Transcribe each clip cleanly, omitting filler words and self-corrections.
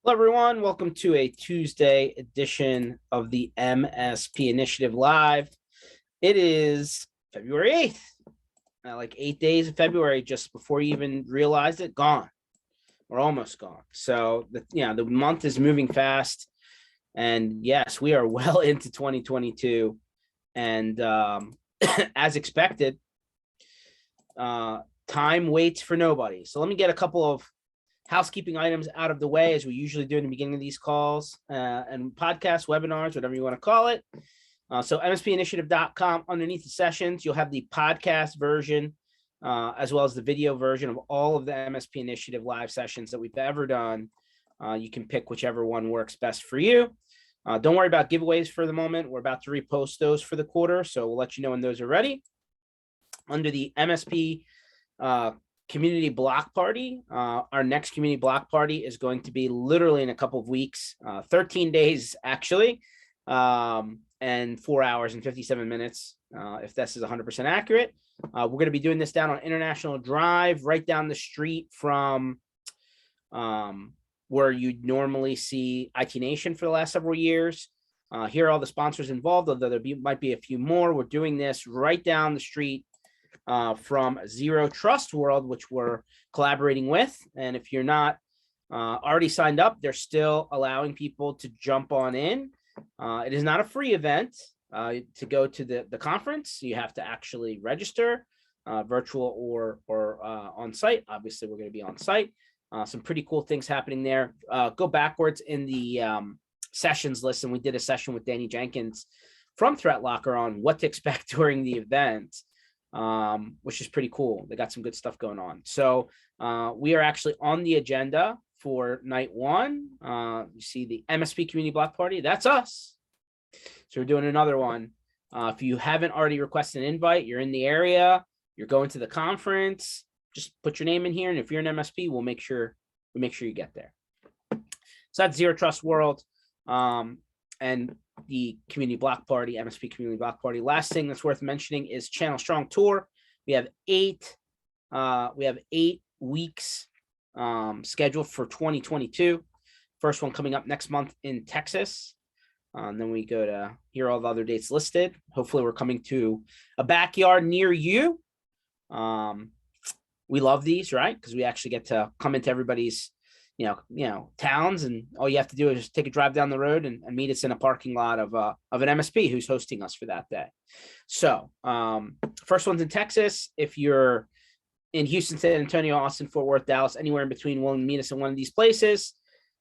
Hello, everyone. Welcome to a Tuesday edition of the MSP Initiative Live. It is February 8th. Like 8 days of February, just before you even realized it, gone. We're almost gone. So, the month is moving fast. And yes, we are well into 2022. And as expected, time waits for nobody. So let me get a couple of housekeeping items out of the way, as we usually do in the beginning of these calls and podcasts, webinars, whatever you want to call it. So mspinitiative.com, underneath the sessions, you'll have the podcast version as well as the video version of all of the MSP Initiative live sessions that we've ever done. You can pick whichever one works best for you. Don't worry about giveaways for the moment. We're about to repost those for the quarter, so we'll let you know when those are ready. Under the MSP community block party, our next community block party is going to be literally in a couple of weeks, 13 days actually, and 4 hours and 57 minutes, if this is 100% accurate. We're going to be doing this down on International Drive, right down the street from where you normally see IT Nation for the last several years. Here are all the sponsors involved, although there might be a few more. We're doing this right down the street from Zero Trust World, which we're collaborating with. And if you're not already signed up, they're still allowing people to jump on in. It is not a free event to go to the conference. You have to actually register, virtual or on site. Obviously, we're going to be on site. Some pretty cool things happening there. Go backwards in the sessions list, and we did a session with Danny Jenkins from Threat Locker on what to expect during the event. Which is pretty cool. They got some good stuff going on. So we are actually on the agenda for night one. You see the MSP Community Block Party. That's us. So we're doing another one. If you haven't already requested an invite, you're in the area, you're going to the conference, just put your name in here. And if you're an MSP, we'll make sure you get there. So that's Zero Trust World. And the community block party, MSP community block party. Last thing that's worth mentioning is Channel Strong Tour. We have eight weeks scheduled for 2022. First one coming up next month in Texas. And then we go to here, all the other dates listed. Hopefully we're coming to a backyard near you. We love these, right? Because we actually get to come into everybody's towns, and all you have to do is take a drive down the road and meet us in a parking lot of an MSP who's hosting us for that day. So first one's in Texas. If you're in Houston, San Antonio, Austin, Fort Worth, Dallas, anywhere in between, willing to meet us in one of these places,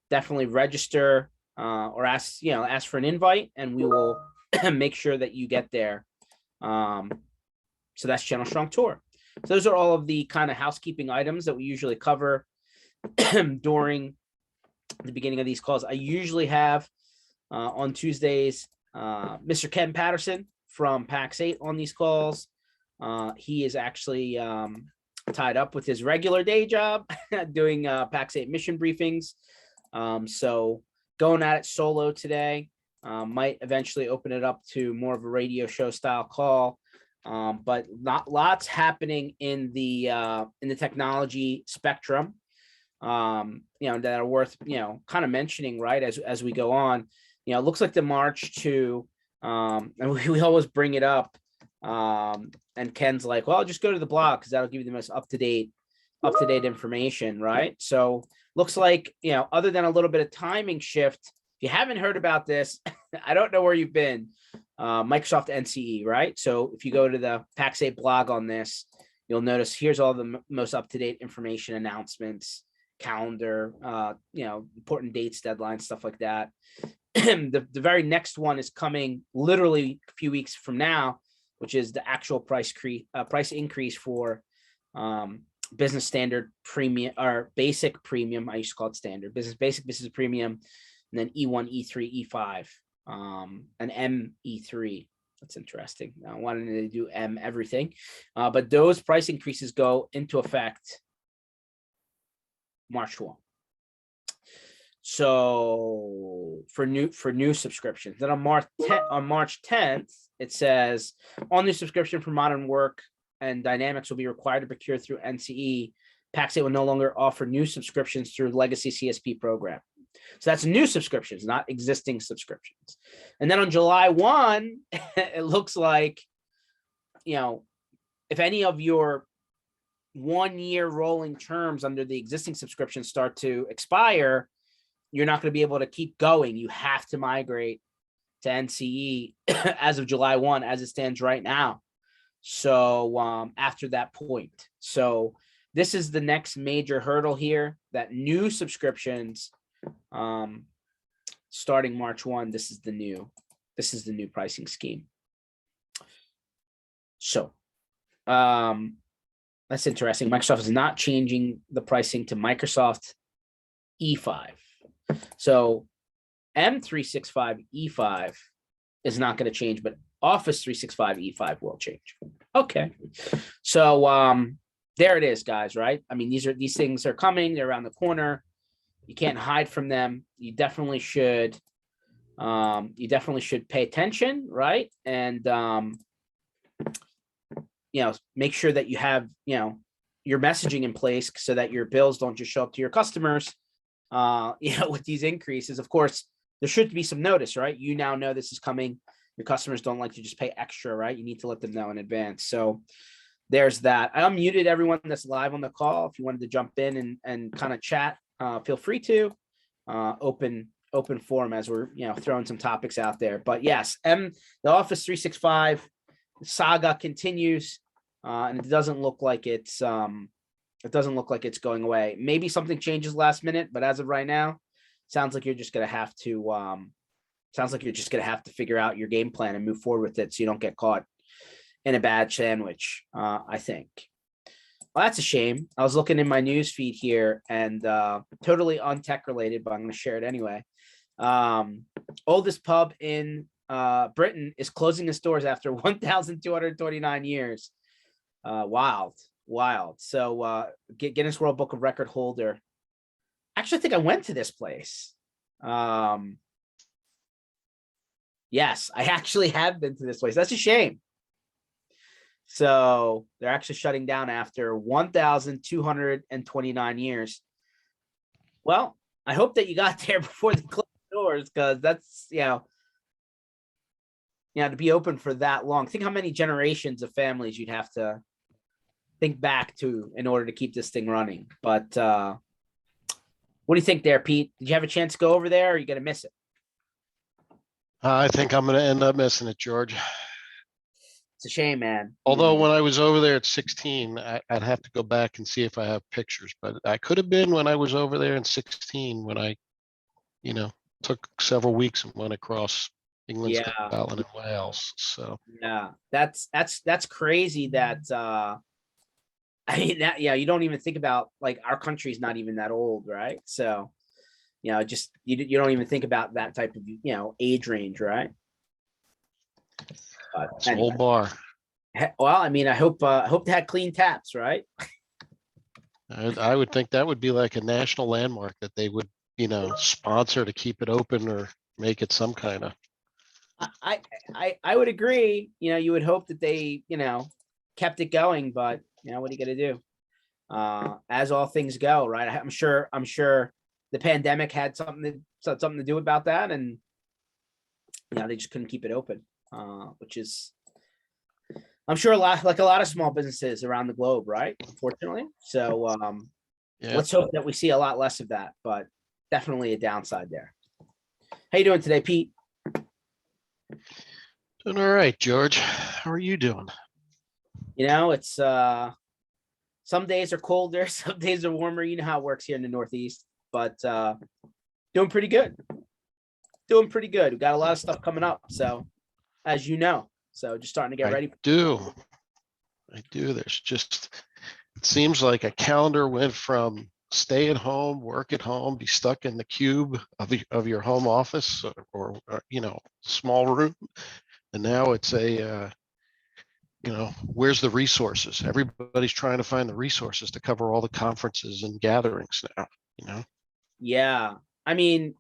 definitely register or ask for an invite, and we will make sure that you get there. So that's Channel Strong Tour. So those are all of the kind of housekeeping items that we usually cover during the beginning of these calls. I usually have on Tuesdays Mr. Ken Patterson from PAX 8 on these calls. He is actually tied up with his regular day job doing PAX 8 mission briefings. So going at it solo today. Might eventually open it up to more of a radio show style call. But not lots happening in the technology spectrum. That are worth, kind of mentioning, right, as we go on. It looks like the March to, and we always bring it up, and Ken's like, well, just go to the blog because that'll give you the most up-to-date information, right? So looks like, other than a little bit of timing shift, if you haven't heard about this, I don't know where you've been, Microsoft NCE, right? So if you go to the PAX 8 blog on this, you'll notice here's all the most up-to-date information, announcements, calendar, important dates, deadlines, stuff like that. The very next one is coming literally a few weeks from now, which is the actual price increase for business standard premium or basic premium. I used to call it standard business premium, and then E1, E3, E5, and ME3. That's interesting. I wanted to do M everything, but those price increases go into effect March 1. So for new subscriptions, then on March 10th, it says all new subscription for Modern Work and Dynamics will be required to procure through NCE. PAX 8 will no longer offer new subscriptions through legacy CSP program. So that's new subscriptions, not existing subscriptions. And then on July 1, it looks like, if any of your 1 year rolling terms under the existing subscription start to expire, you're not going to be able to keep going. You have to migrate to NCE as of July 1, as it stands right now. So after that point, so this is the next major hurdle here, that new subscriptions, starting March 1, this is the new pricing scheme. So that's interesting. Microsoft is not changing the pricing to Microsoft E5. So M365 E5 is not going to change, but Office 365 E5 will change. Okay. So there it is, guys, right? I mean, these things are coming, they're around the corner. You can't hide from them. You definitely should pay attention, right? And make sure that you have, your messaging in place so that your bills don't just show up to your customers, with these increases. Of course, there should be some notice, right? You now know this is coming. Your customers don't like to just pay extra, right? You need to let them know in advance. So there's that. I unmuted everyone that's live on the call. If you wanted to jump in and kind of chat, feel free to. Open forum as we're throwing some topics out there. But yes, the Office 365 saga continues, and it doesn't look like it's going away. Maybe something changes last minute, but as of right now, sounds like you're just gonna have to figure out your game plan and move forward with it so you don't get caught in a bad sandwich. I think. Well, that's a shame. I was looking in my news feed here, and totally untech related, but I'm going to share it anyway. Oldest pub in Britain is closing its doors after 1,229 years. Wild. So Guinness World Book of Record holder. Actually, I think I went to this place. Yes, I actually have been to this place. That's a shame. So they're actually shutting down after 1,229 years. Well, I hope that you got there before they closed the doors, because that's, to be open for that long. Think how many generations of families you'd have to think back to in order to keep this thing running. But what do you think there, Pete? Did you have a chance to go over there, or are you going to miss it? I think I'm going to end up missing it, George. It's a shame, man. Although when I was over there at 16, I'd have to go back and see if I have pictures, but I could have been when I was over there in 16, when I, took several weeks and went across England, Scotland, and Wales. So yeah, that's crazy. That you don't even think about, like, our country's not even that old, right? So just you don't even think about that type of age range, right? But it's an old bar. Well, I mean, I hope they had clean taps, right? I would think that would be like a national landmark that they would, sponsor to keep it open or make it some kind of. I would agree. You would hope that they, kept it going, but what are you gonna do? As all things go, right? I'm sure the pandemic had something to do about that, and they just couldn't keep it open, which is, I'm sure, a lot of small businesses around the globe, right? Unfortunately. So let's hope that we see a lot less of that, but definitely a downside there. How you doing today, Pete? Doing all right, George. How are you doing? It's some days are colder, some days are warmer. You know how it works here in the Northeast, but doing pretty good. We've got a lot of stuff coming up, so as you know. So just starting to get ready. I do. There's just, it seems like a calendar went from stay at home, work at home, be stuck in the cube of your home office or small room. And now it's where's the resources? Everybody's trying to find the resources to cover all the conferences and gatherings now, Yeah. I mean,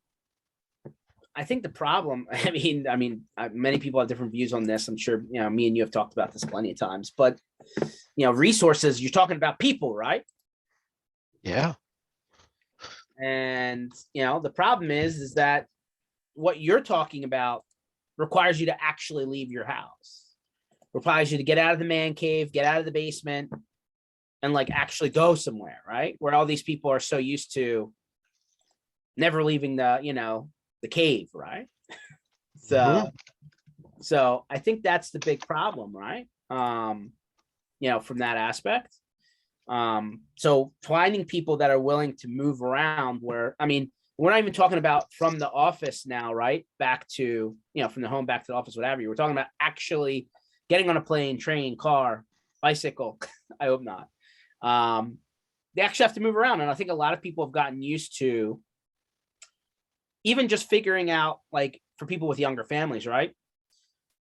I think the problem, many people have different views on this. I'm sure, me and you have talked about this plenty of times, but, resources, you're talking about people, right? Yeah. And, the problem is that what you're talking about requires you to actually leave your house, requires you to get out of the man cave, get out of the basement, and like actually go somewhere, right? Where all these people are so used to never leaving the cave, right? Mhm. So I think that's the big problem, right? From that aspect. So finding people that are willing to move around where, I mean, we're not even talking about from the office now, right? Back to, from the home back to the office, whatever. You were talking about actually getting on a plane, train, car, bicycle. I hope not. They actually have to move around. And I think a lot of people have gotten used to even just figuring out, like, for people with younger families, right?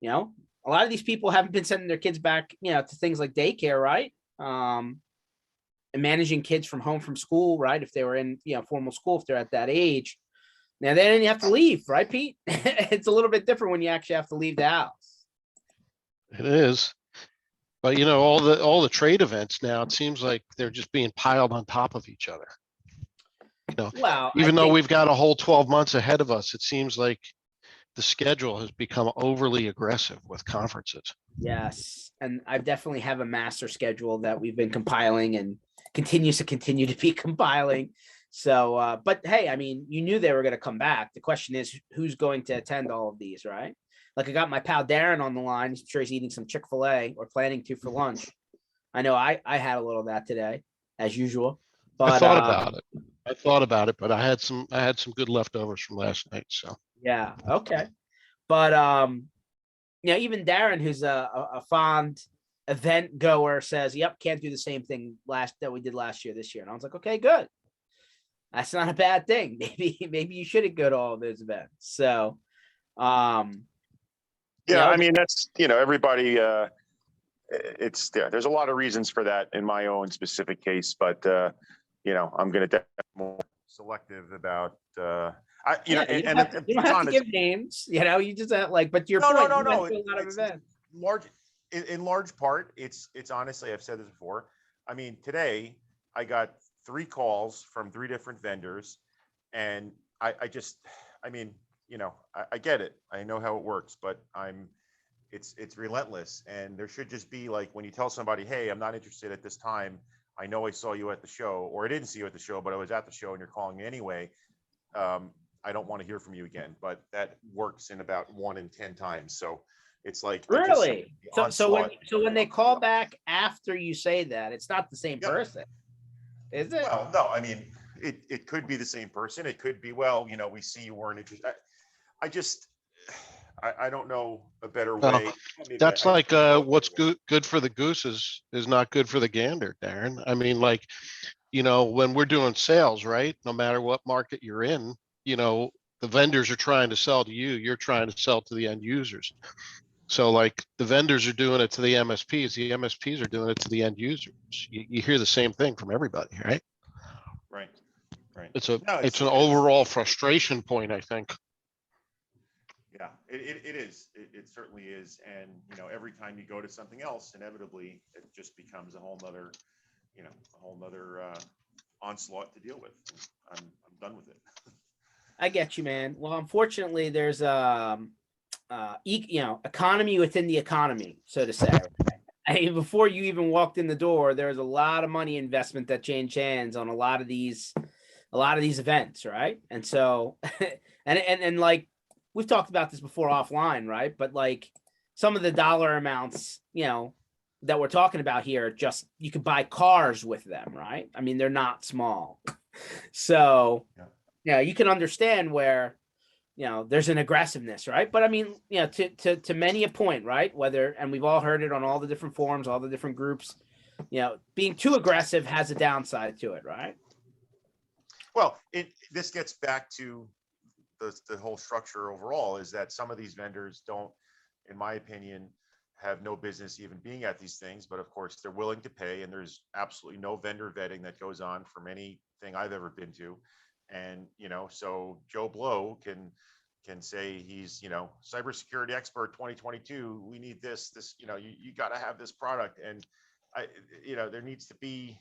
A lot of these people haven't been sending their kids back, to things like daycare, right? And managing kids from home from school, right? If they were in, formal school, if they're at that age. Now then you have to leave, right, Pete? It's a little bit different when you actually have to leave the house. It is. But all the trade events now, it seems like they're just being piled on top of each other. Well, I Even though think, we've got a whole 12 months ahead of us, it seems like the schedule has become overly aggressive with conferences. yes. And I definitely have a master schedule that we've been compiling and continue to be compiling. So, but hey, I mean, you knew they were going to come back. The question is, who's going to attend all of these, right? Like, I got my pal Darren on the line. I'm sure he's eating some Chick-fil-A or planning to for lunch. I know I had a little of that today, as usual. I But thought about it. But I had some good leftovers from last night. So yeah, okay. But even Darren, who's a fond event goer, says, "Yep, can't do the same thing that we did last year this year." And I was like, "Okay, good. That's not a bad thing. Maybe you shouldn't go to all those events." So, um, yeah, I mean, that's, everybody, there's a lot of reasons for that in my own specific case, but, I'm going to be more selective about, you don't have to give names, you just have, like, but to your point, you went to a lot of events. In large part, it's honestly, I've said this before. I mean, today I got 3 calls from 3 different vendors, and I mean, I get it. I know how it works, but it's relentless. And there should just be, like, when you tell somebody, hey, I'm not interested at this time. I know I saw you at the show, or I didn't see you at the show, but I was at the show and you're calling me anyway. I don't want to hear from you again, but that works in about 1 in 10 times. So it's like, really? So when they call back after you say that, it's not the same person, is it? Well, no, I mean, it could be the same person. It could be, well, we see you weren't interested. I don't know a better way. That's like what's good for the goose is not good for the gander, Darren. I mean, like, when we're doing sales, right? No matter what market you're in, the vendors are trying to sell to you. You're trying to sell to the end users. So, like, the vendors are doing it to the MSPs. The MSPs are doing it to the end users. You hear the same thing from everybody, right? Right. It's an overall frustration point, I think. Yeah, it is. It certainly is. And, every time you go to something else, inevitably it just becomes a whole nother onslaught to deal with. I'm done with it. I get you, man. Well, unfortunately, there's economy within the economy, so to say. I mean, before you even walked in the door, there's a lot of money investment that changed hands on a lot of these events, right? And so, and like, we've talked about this before offline, right? But like, some of the dollar amounts, that we're talking about here, just, you could buy cars with them, right? I mean, they're not small. So, yeah, you can understand where, there's an aggressiveness, right? But I mean, to many a point, right? And we've all heard it on all the different forums, all the different groups, being too aggressive has a downside to it, right? Well, this gets back to the whole structure overall, is that some of these vendors don't, in my opinion, have no business even being at these things, but of course they're willing to pay, and there's absolutely no vendor vetting that goes on from anything I've ever been to. And, so Joe Blow can say he's, cybersecurity expert 2022. We need this, you got to have this product. And there needs to be,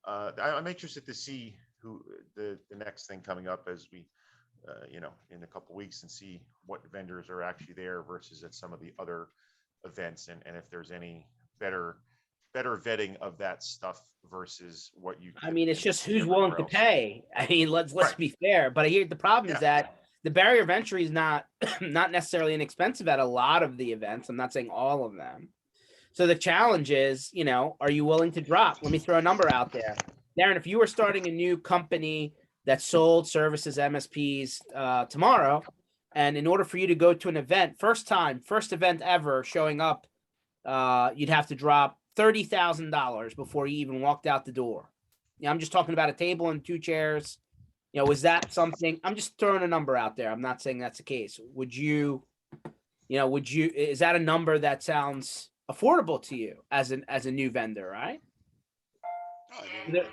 I'm interested to see who the next thing coming up as we, you know, in a couple weeks, and see what vendors are actually there versus at some of the other events, and if there's any better vetting of that stuff versus what you. I mean, it's typically just see who's willing to everywhere else. pay. I mean, let's Right. be fair. But I hear the problem is Yeah. that the barrier of entry is not not necessarily inexpensive at a lot of the events. I'm not saying all of them. So the challenge is, you know, are you willing to drop? Let me throw a number out there. Darren, if you were starting a new company that sold services MSPs tomorrow, and in order for you to go to an event, first event ever showing up, you'd have to drop $30,000 before you even walked out the door. Yeah, I'm just talking about a table and 2 chairs. You know, was that something? I'm just throwing a number out there. I'm not saying that's the case. Would you, is that a number that sounds affordable to you as a new vendor, right? I mean,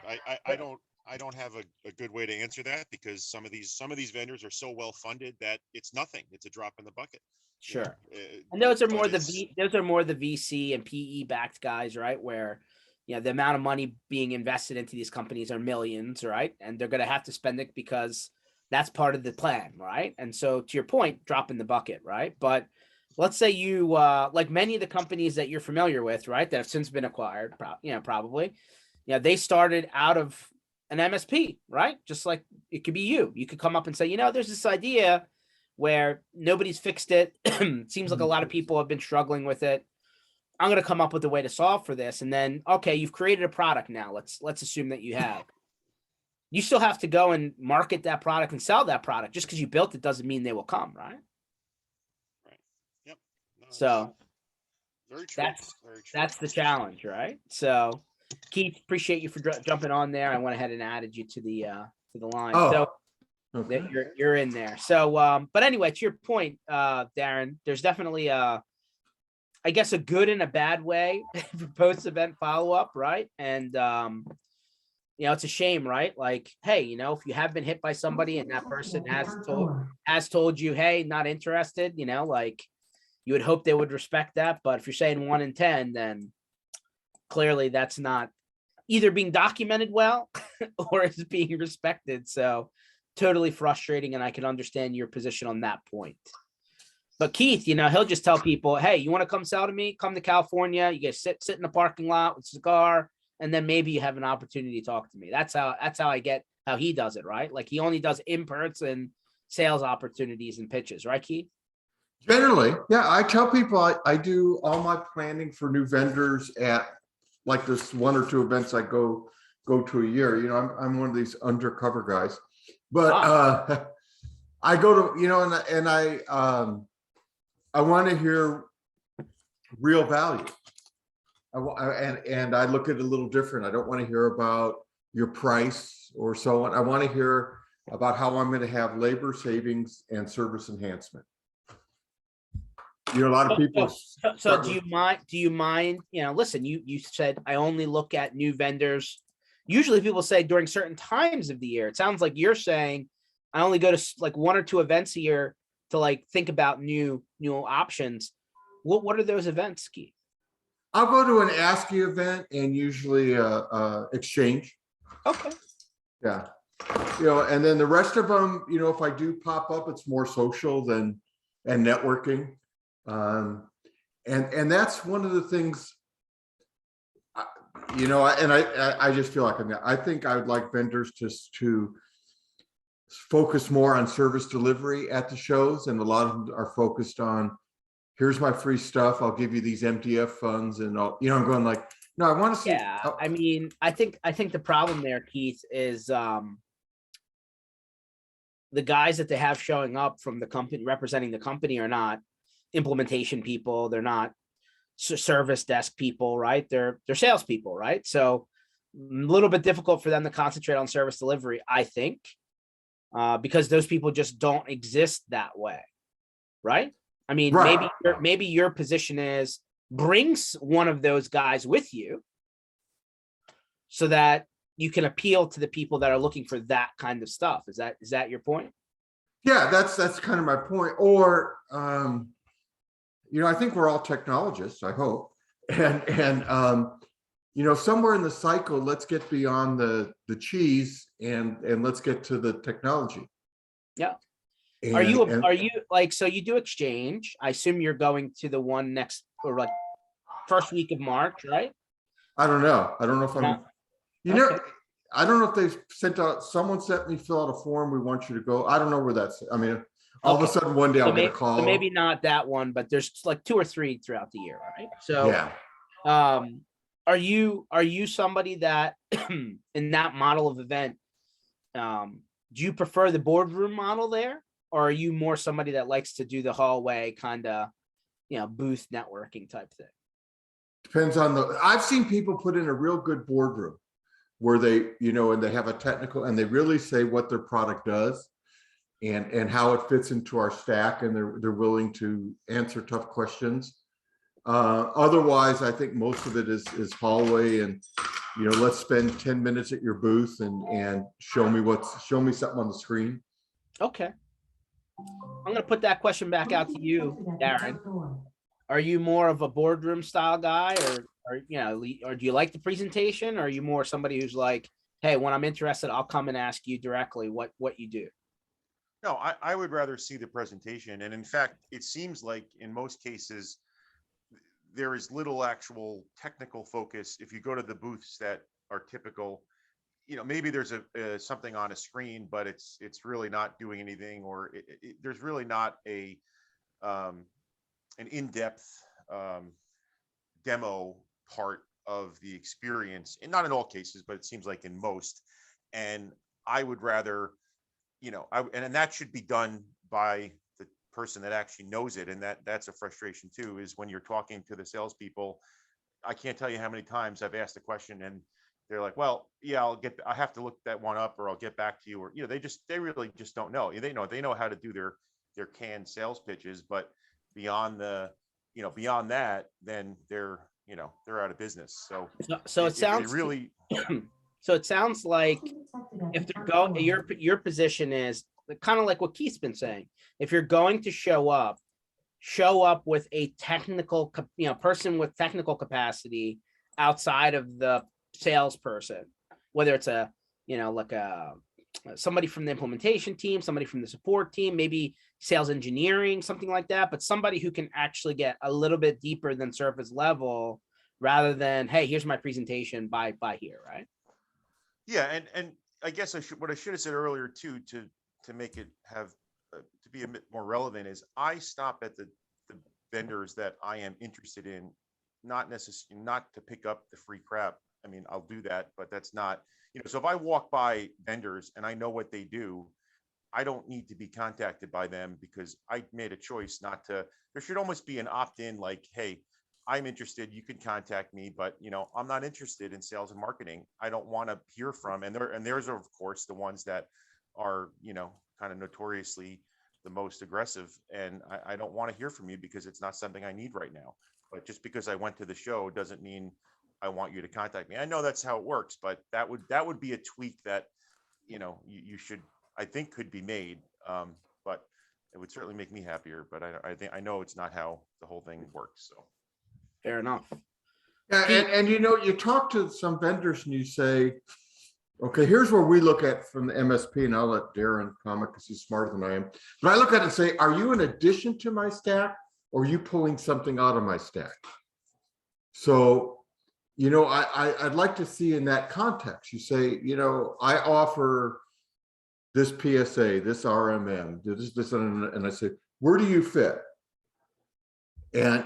I don't have a good way to answer that, because some of these vendors are so well funded that it's nothing. It's a drop in the bucket. Sure. And But those are more it's- those are more the VC and PE backed guys, right? Where, you know, the amount of money being invested into these companies are millions, right? And they're going to have to spend it because that's part of the plan, right? And so to your point, drop in the bucket, right? But let's say you, like many of the companies that you're familiar with, right, that have since been acquired, probably, they started out of an MSP, right? Just like it could be you. You could come up and say, you know, there's this idea where nobody's fixed it. It seems like a lot of people have been struggling with it. I'm going to come up with a way to solve for this. And then, okay, you've created a product now. Let's assume that you have. You still have to go and market that product and sell that product. Just because you built it doesn't mean they will come, right? Right. Yep. No, So very true. Very true. that's the challenge, right? So Keith, appreciate you for jumping on there. I went ahead and added you to the line. Oh, So okay. you're in there. So but anyway, to your point, Darren, there's definitely I guess a good and a bad way for post-event follow-up, right? And it's a shame, right? Like, hey, if you have been hit by somebody and that person has told you, hey, not interested, like you would hope they would respect that. But if you're saying 1 in 10, then clearly that's not either being documented well or is being respected. So totally frustrating, and I can understand your position on that point. But Keith, he'll just tell people, hey, you want to come sell to me? Come to California. You guys sit in the parking lot with a cigar, and then maybe you have an opportunity to talk to me. That's how I get how he does it, right? Like he only does in-person sales opportunities and pitches, right, Keith? Generally, yeah. I tell people I do all my planning for new vendors at like this 1 or 2 events I go to a year. I'm one of these undercover guys, but I go to and I want to hear real value. And I look at it a little different. I don't want to hear about your price or so on. I want to hear about how I'm going to have labor savings and service enhancement. A lot of people. So do you mind, listen, you said I only look at new vendors. Usually people say during certain times of the year. It sounds like you're saying I only go to like 1 or 2 events a year to like think about new options. What are those events, Keith? I'll go to an ASCII event and usually exchange. Okay. Yeah. And then the rest of them, if I do pop up, it's more social and networking. And that's one of the things, I just feel like I think I would like vendors just to focus more on service delivery at the shows. And a lot of them are focused on, here's my free stuff. I'll give you these MDF funds and I'm going like, no, I want to see. Yeah. I mean, I think the problem there, Keith, is the guys that they have showing up from the company representing the company are not implementation people. They're not service desk people, right? They're salespeople, right? So a little bit difficult for them to concentrate on service delivery, I think, because those people just don't exist that way, right? I mean, right. maybe your position is brings one of those guys with you so that you can appeal to the people that are looking for that kind of stuff. Is that your point? Yeah, that's kind of my point. Or I think we're all technologists, I hope. And somewhere in the cycle, let's get beyond the cheese and let's get to the technology. Yeah. And, Are you like, so you do exchange? I assume you're going to the one next, or like first week of March, right? I don't know. I don't know if I'm, Okay. I don't know if they've someone sent me fill out a form. We want you to go. I don't know where that's, I mean, all of a Okay. sudden one day I'll get a call. So maybe not that one, but there's like 2 or 3 throughout the year, right? So, Yeah. are you somebody that in that model of event, do you prefer the boardroom model there, or are you more somebody that likes to do the hallway kind of, booth networking type thing? Depends on I've seen people put in a real good boardroom where they, and they have a technical, and they really say what their product does and how it fits into our stack, and they're willing to answer tough questions. Otherwise, I think most of it is hallway, and let's spend 10 minutes at your booth and show me something on the screen. Okay. I'm gonna put that question back out to you, Darren. Are you more of a boardroom style guy, or do you like the presentation? Or are you more somebody who's like, hey, when I'm interested, I'll come and ask you directly what you do? No, I would rather see the presentation. And in fact, it seems like in most cases, there is little actual technical focus. If you go to the booths that are typical, maybe there's something on a screen, but it's really not doing anything, or there's really not an in-depth demo part of the experience, and not in all cases, but it seems like in most. And I would rather, and that should be done by the person that actually knows it. And that's a frustration too, is when you're talking to the salespeople. I can't tell you how many times I've asked a question and they're like, well, yeah, I have to look that one up, or I'll get back to you. Or, they really just don't know. They know how to do their canned sales pitches, but beyond that, then they're out of business. So it sounds really. So it sounds like if they're going, your position is kind of like what Keith's been saying. If you're going to show up with a technical, person with technical capacity outside of the salesperson, whether it's somebody from the implementation team, somebody from the support team, maybe sales engineering, something like that, but somebody who can actually get a little bit deeper than surface level, rather than, hey, here's my presentation, buy here, right? Yeah, and I guess what I should have said earlier too, to make it have to be a bit more relevant, is I stop at the vendors that I am interested in, not to pick up the free crap. I mean, I'll do that, but that's not, so if I walk by vendors and I know what they do, I don't need to be contacted by them because I made a choice not to. There should almost be an opt-in, like, hey, I'm interested, you can contact me, but I'm not interested in sales and marketing. I don't want to hear from, and there's of course the ones that are, kind of notoriously the most aggressive, and I don't want to hear from you because it's not something I need right now. But just because I went to the show doesn't mean I want you to contact me. I know that's how it works, but that would be a tweak that, you should, I think, could be made. But it would certainly make me happier, but I know it's not how the whole thing works. So. Fair enough. Yeah, and you talk to some vendors and you say, okay, here's where we look at from the MSP, and I'll let Darren comment because he's smarter than I am. But I look at it and say, are you in addition to my stack, or are you pulling something out of my stack? So, I'd like to see in that context, you say, I offer this PSA, this RMM, this, and I say, where do you fit? And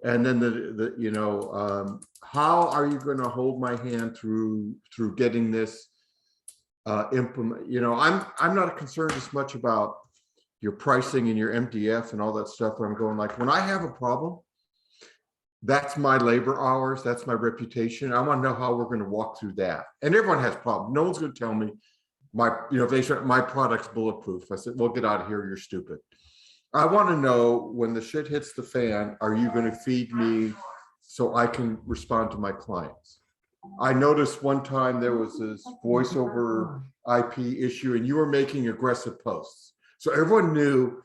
then how are you going to hold my hand through getting this implement? I'm not concerned as much about your pricing and your MDF and all that stuff. I'm going like, when I have a problem, that's my labor hours, that's my reputation. I want to know how we're going to walk through that. And everyone has problems. No one's going to tell me if they say my product's bulletproof. I said, well, get out of here, you're stupid. I want to know, when the shit hits the fan, are you going to feed me so I can respond to my clients? I noticed one time there was this voice over IP issue and you were making aggressive posts. So everyone knew,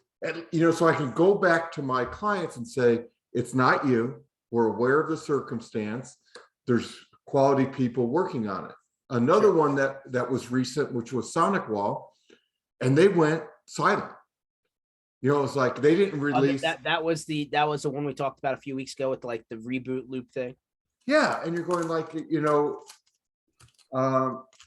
so I can go back to my clients and say, it's not you, We're aware of the circumstance. There's quality people working on it. Another one that was recent, which was SonicWall, and they went silent. You know, it was like they didn't release. That was the one we talked about a few weeks ago with like the reboot loop thing. Yeah, and you're going like, you know,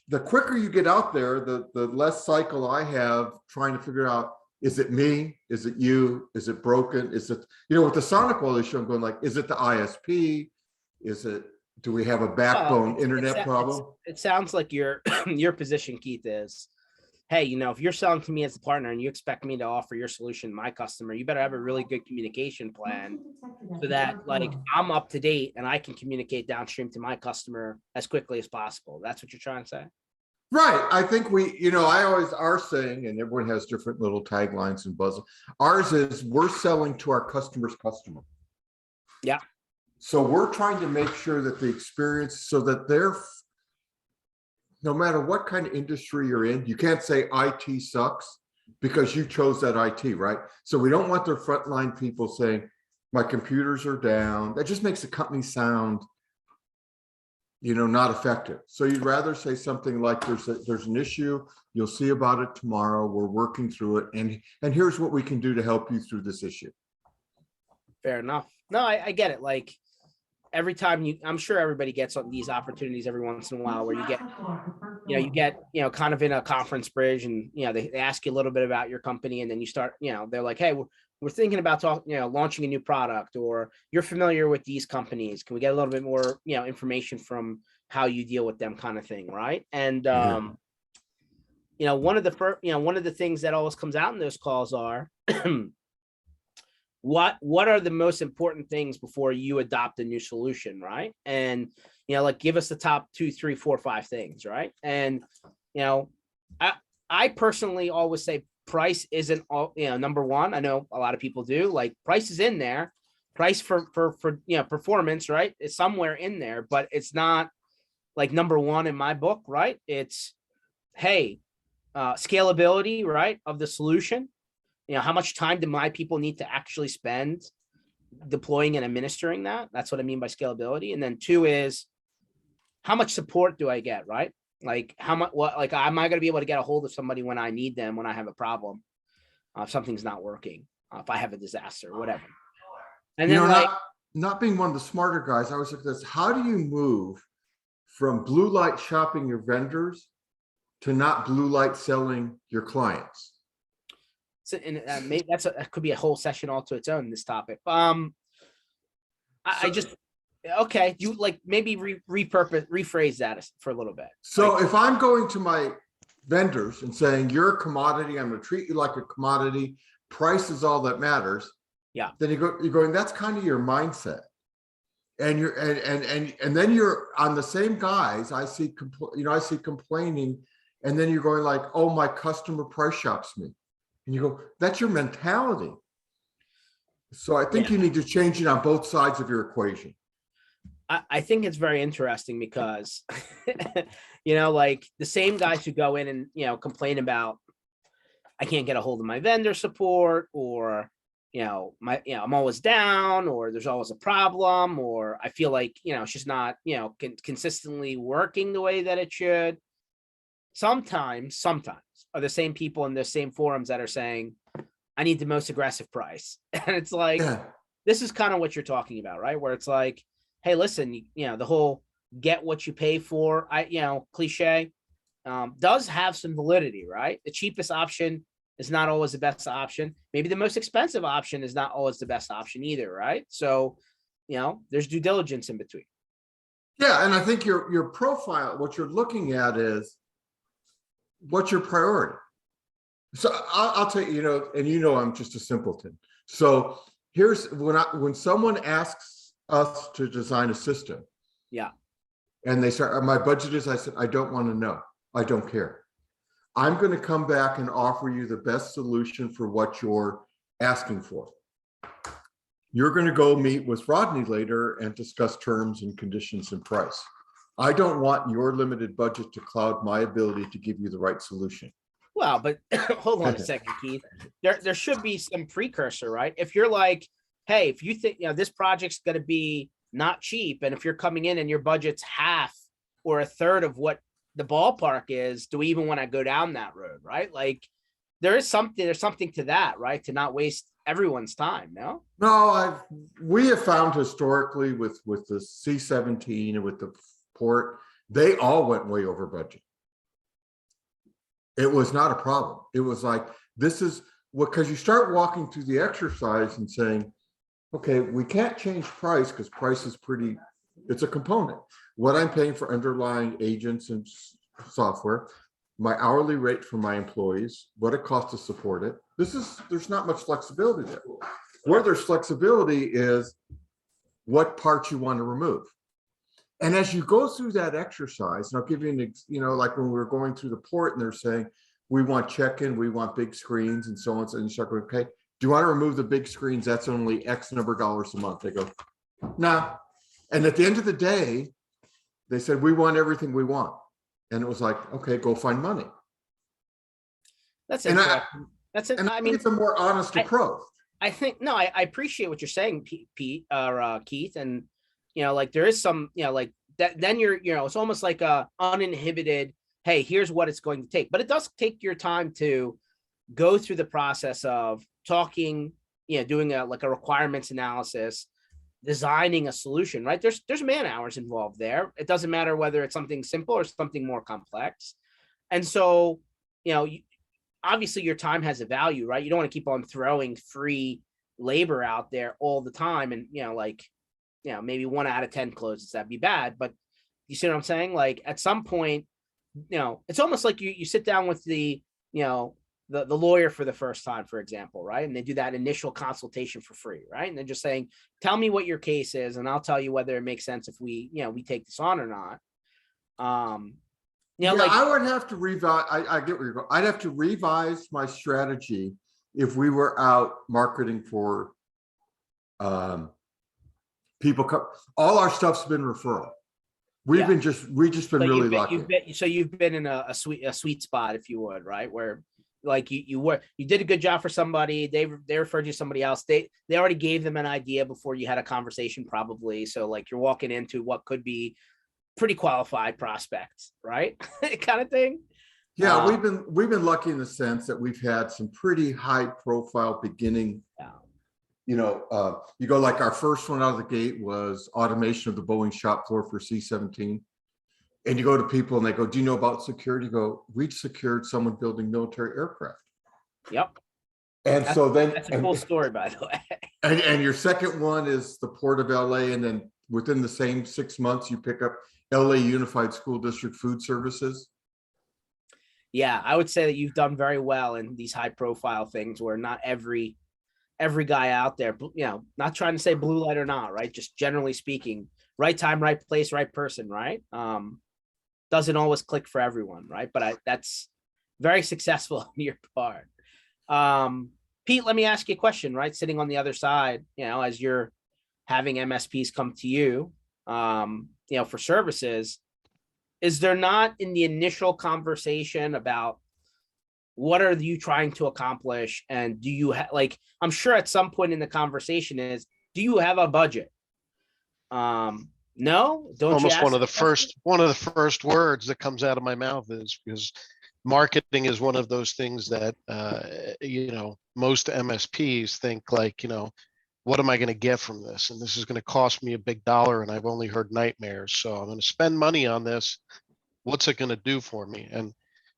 the quicker you get out there, the less cycle I have trying to figure out, is it me? Is it you? Is it broken? Is it, you know, with the SonicWall issue, I'm going like, is it the ISP? Is it, do we have a backbone internet problem? It sounds like your your position, Keith, is, hey, you know, if you're selling to me as a partner and you expect me to offer your solution to my customer, you better have a really good communication plan so that like I'm up to date and I can communicate downstream to my customer as quickly as possible. That's what you're trying to say? Right. I think we, you know, I always are saying, and everyone has different little taglines and buzz. Ours is we're selling to our customer's customer. Yeah. So we're trying to make sure that the experience, so that they're, no matter what kind of industry you're in, you can't say IT sucks because you chose that IT, right? So we don't want their frontline people saying, my computers are down. That just makes the company sound, you know, not effective. So you'd rather say something like, there's an issue, you'll see about it tomorrow, we're working through it, and here's what we can do to help you through this issue. Fair enough. No, I get it. Like every time I'm sure everybody gets on these opportunities every once in a while where you get, kind of in a conference bridge and, they ask you a little bit about your company and then you start, they're like, hey, we're thinking about launching a new product, or you're familiar with these companies. Can we get a little bit more, information from how you deal with them, kind of thing. Right. And, one of the things that always comes out in those calls are, what are the most important things before you adopt a new solution, right? And like give us the top 2, 3, 4, 5 things, right? And I personally always say price isn't all, number one. I know a lot of people do, like price is in there, price for performance, right? It's somewhere in there, but it's not like number one in my book, right? It's, hey, scalability, right, of the solution. How much time do my people need to actually spend deploying and administering that? That's what I mean by scalability. And then 2 is, how much support do I get, right? Like how much, am I going to be able to get a hold of somebody when I need them, when I have a problem, if something's not working, if I have a disaster, whatever. And then not being one of the smarter guys, I was like this, how do you move from blue light shopping your vendors to not blue light selling your clients? So, and maybe that could be a whole session all to its own, this topic. Okay, you like maybe rephrase that for a little bit. So if I'm going to my vendors and saying, you're a commodity, I'm going to treat you like a commodity, price is all that matters. Yeah. Then you're going, that's kind of your mindset. And you're, and then you're on the same guys, I see complaining, and then you're going like, oh, my customer price shops me. And you go, that's your mentality. So I think you need to change it on both sides of your equation. I think it's very interesting because, like the same guys who go in and, complain about, I can't get a hold of my vendor support, or, I'm always down, or there's always a problem, or I feel like, it's just not, consistently working the way that it should. Sometimes are the same people in the same forums that are saying, I need the most aggressive price. And it's like, This is kind of what you're talking about, right? Where it's like, hey, listen, the whole get what you pay for, cliche, does have some validity, right? The cheapest option is not always the best option. Maybe the most expensive option is not always the best option either, right? So, there's due diligence in between. Yeah, and I think your profile, what you're looking at is, what's your priority? So I'll tell you, and I'm just a simpleton. So here's when someone asks us to design a system. Yeah. And they start, my budget is, I said, I don't want to know. I don't care. I'm going to come back and offer you the best solution for what you're asking for. You're going to go meet with Rodney later and discuss terms and conditions and price. I don't want your limited budget to cloud my ability to give you the right solution. Well, but hold on a second, Keith. There should be some precursor, right? If you're like, hey, if you think, this project's going to be not cheap, and if you're coming in and your budget's half or a third of what the ballpark is, do we even want to go down that road, right? Like, there's something to that, right? To not waste everyone's time. No. No, we have found historically with the C-17 and with the port, they all went way over budget. It was not a problem. It was like, this is what, because you start walking through the exercise and saying, okay, we can't change price because price is pretty, it's a component. What I'm paying for underlying agents and software, my hourly rate for my employees, what it costs to support it. There's not much flexibility there. Where there's flexibility is what parts you want to remove. And as you go through that exercise, and I'll give you an, like when we were going through the port and they're saying, we want check-in, we want big screens and so on. So you start going, okay, do you want to remove the big screens? That's only X number of dollars a month. They go, nah. And at the end of the day, they said, we want everything we want. And it was like, okay, go find money. That's And interesting. I mean, it's a more honest approach. I think, no, I appreciate what you're saying, Pete, or Keith. And, like there is some, like that, then you're, it's almost like a uninhibited, hey, here's what it's going to take. But it does take your time to go through the process of talking, doing a requirements analysis, designing a solution, right? There's man hours involved there. It doesn't matter whether it's something simple or something more complex. And so, obviously your time has a value, right? You don't want to keep on throwing free labor out there all the time. And, maybe 1 out of 10 closes, that'd be bad. But you see what I'm saying? Like at some point, it's almost like you sit down with the lawyer for the first time, for example, right? And they do that initial consultation for free, right? And they're just saying, tell me what your case is, and I'll tell you whether it makes sense if we take this on or not. I would have to revise. I get where you're going. I'd have to revise my strategy if we were out marketing for people. All our stuff's been referral. We just been really lucky. You've been in a sweet spot, if you would, right? Where like you did a good job for somebody, they referred you to somebody else. They already gave them an idea before you had a conversation, probably. So like you're walking into what could be pretty qualified prospects, right? Kind of thing. Yeah, we've been lucky in the sense that we've had some pretty high profile beginning. You go like our first one out of the gate was automation of the Boeing shop floor for C-17. And you go to people and they go, do you know about security? You go, we secured someone building military aircraft. Yep. And so then that's a cool story, by the way. And your second one is the Port of LA. And then within the same 6 months, you pick up LA Unified School District Food Services. Yeah, I would say that you've done very well in these high profile things where not every guy out there, not trying to say blue light or not, right? Just generally speaking, right time, right place, right person, right? Doesn't always click for everyone, right? But that's very successful on your part. Pete, let me ask you a question, right? Sitting on the other side, as you're having MSPs come to you, for services, is there not in the initial conversation about what are you trying to accomplish? And do you I'm sure at some point in the conversation is, do you have a budget? No, don't almost you one of the first words that comes out of my mouth is because marketing is one of those things that most MSPs think like, what am I going to get from this? And this is going to cost me a big dollar, and I've only heard nightmares. So I'm going to spend money on this. What's it going to do for me? And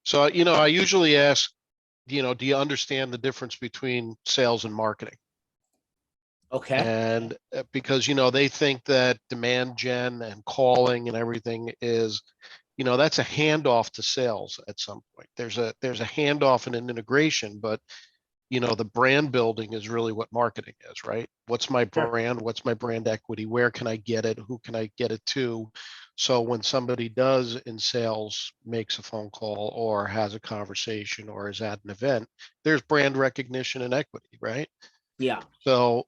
so, I usually ask, do you understand the difference between sales and marketing? Okay. And because, they think that demand gen and calling and everything is, that's a handoff to sales at some point. There's a handoff and an integration, but the brand building is really what marketing is, right? What's my brand? What's my brand equity? Where can I get it? Who can I get it to? So when somebody does in sales makes a phone call or has a conversation or is at an event, there's brand recognition and equity, right? Yeah. So,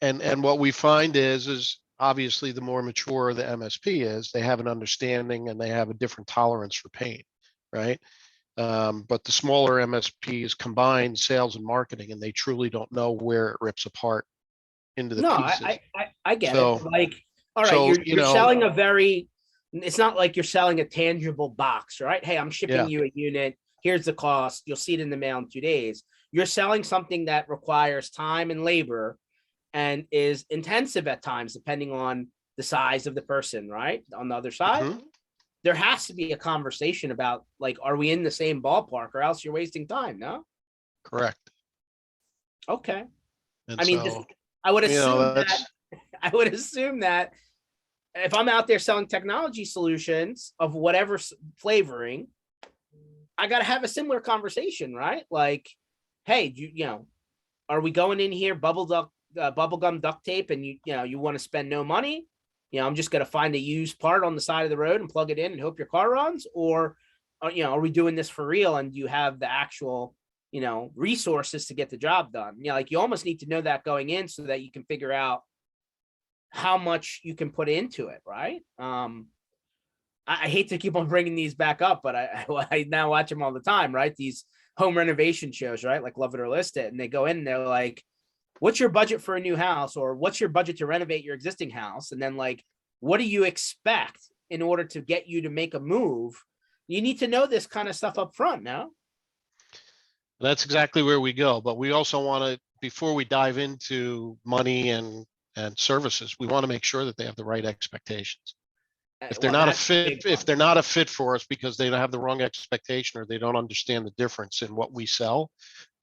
and what we find is obviously the more mature the MSP is, they have an understanding and they have a different tolerance for pain, right? But the smaller MSPs combine sales and marketing, and they truly don't know where it rips apart. into the No, pieces. I get So- it. Like, all right, so, you're selling a very, it's not like you're selling a tangible box, right? Hey, I'm shipping Yeah. you a unit. Here's the cost. You'll see it in the mail in 2 days. You're selling something that requires time and labor and is intensive at times, depending on the size of the person, right? On the other side, Mhm. there has to be a conversation about, like, are we in the same ballpark, or else you're wasting time, no? Correct. Okay. And I mean, so, I would you assume know, that that's, I would assume that if I'm out there selling technology solutions of whatever flavoring, I got to have a similar conversation, right? Like, hey, are we going in here bubblegum duct tape, and you want to spend no money? I'm just going to find a used part on the side of the road and plug it in and hope your car runs, or are we doing this for real? And you have the actual resources to get the job done? Like, you almost need to know that going in so that you can figure out how much you can put into it, right? I hate to keep on bringing these back up, but I now watch them all the time, right? These home renovation shows, right? Like Love It or List It. And they go in and they're like, what's your budget for a new house? Or what's your budget to renovate your existing house? And then, like, what do you expect in order to get you to make a move? You need to know this kind of stuff up front now. that's exactly where we go. But we also want to, before we dive into money and services, we want to make sure that they have the right expectations. If they're not a fit, if they're not a fit for us because they don't have the wrong expectation or they don't understand the difference in what we sell,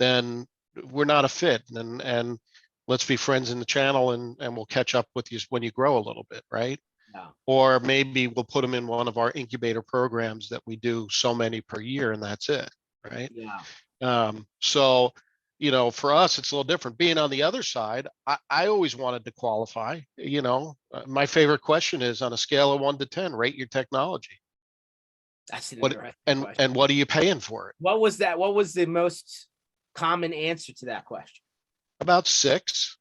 then we're not a fit. And let's be friends in the channel, and we'll catch up with you when you grow a little bit, right? Yeah. Or maybe we'll put them in one of our incubator programs that we do so many per year, and that's it, right? Yeah. So, for us, it's a little different. Being on the other side, I always wanted to qualify. My favorite question is, on a scale of 1 to 10, rate your technology. That's an What interesting question. and what are you paying for it? What was that? What was the most common answer to that question? About 6.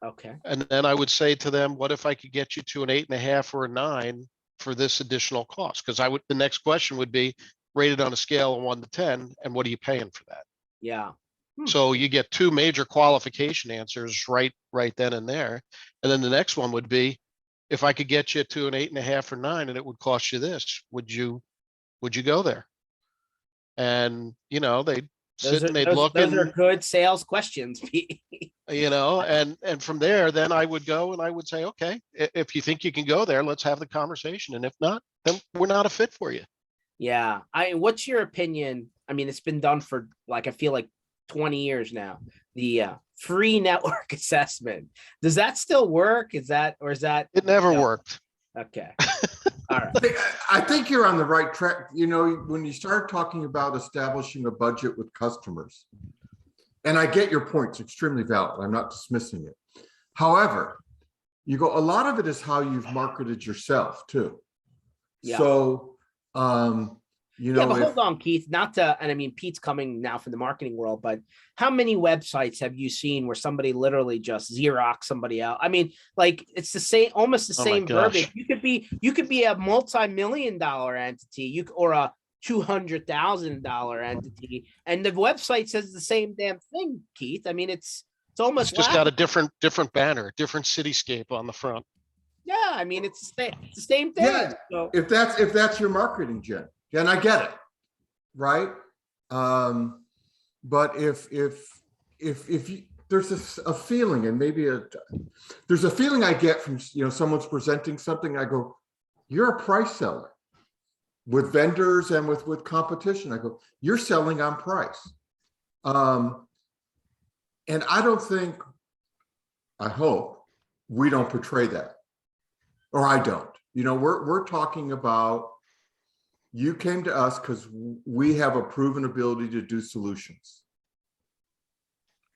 Okay. And then I would say to them, what if I could get you to an 8.5 or a 9 for this additional cost? Because the next question would be, rated on a scale of 1 to 10, and what are you paying for that? Yeah. So you get 2 major qualification answers right then and there. And then the next one would be, if I could get you to an 8.5 or 9 and it would cost you this, would you go there? And they'd sit and they'd look, those are and good sales questions. and from there, then I would go and I would say, okay, if you think you can go there, let's have the conversation. And if not, then we're not a fit for you. Yeah. What's your opinion? I mean, it's been done for, like, I feel like 20 years now. The free network assessment. Does that still work? Is that? It never worked. Okay. All right. I think you're on the right track. When you start talking about establishing a budget with customers, and I get your points, extremely valid. I'm not dismissing it. However, a lot of it is how you've marketed yourself too. Yeah. So, but hold on, Keith, and I mean, Pete's coming now from the marketing world, but how many websites have you seen where somebody literally just Xerox somebody out? I mean, like, it's the same, almost the same verbiage. You could be a multi-million-dollar entity, or a $200,000 entity, and the website says the same damn thing, Keith. I mean, it's almost just got a different banner, different cityscape on the front. Yeah, I mean, it's the same thing. Yeah, so. if that's your marketing, Jen, and I get it, right? But if you, there's a feeling, and maybe there's a feeling I get from someone's presenting something, I go, you're a price seller with vendors and with competition. I go, you're selling on price, and I don't think, I hope we don't portray that. Or I don't. We're talking about, you came to us because we have a proven ability to do solutions.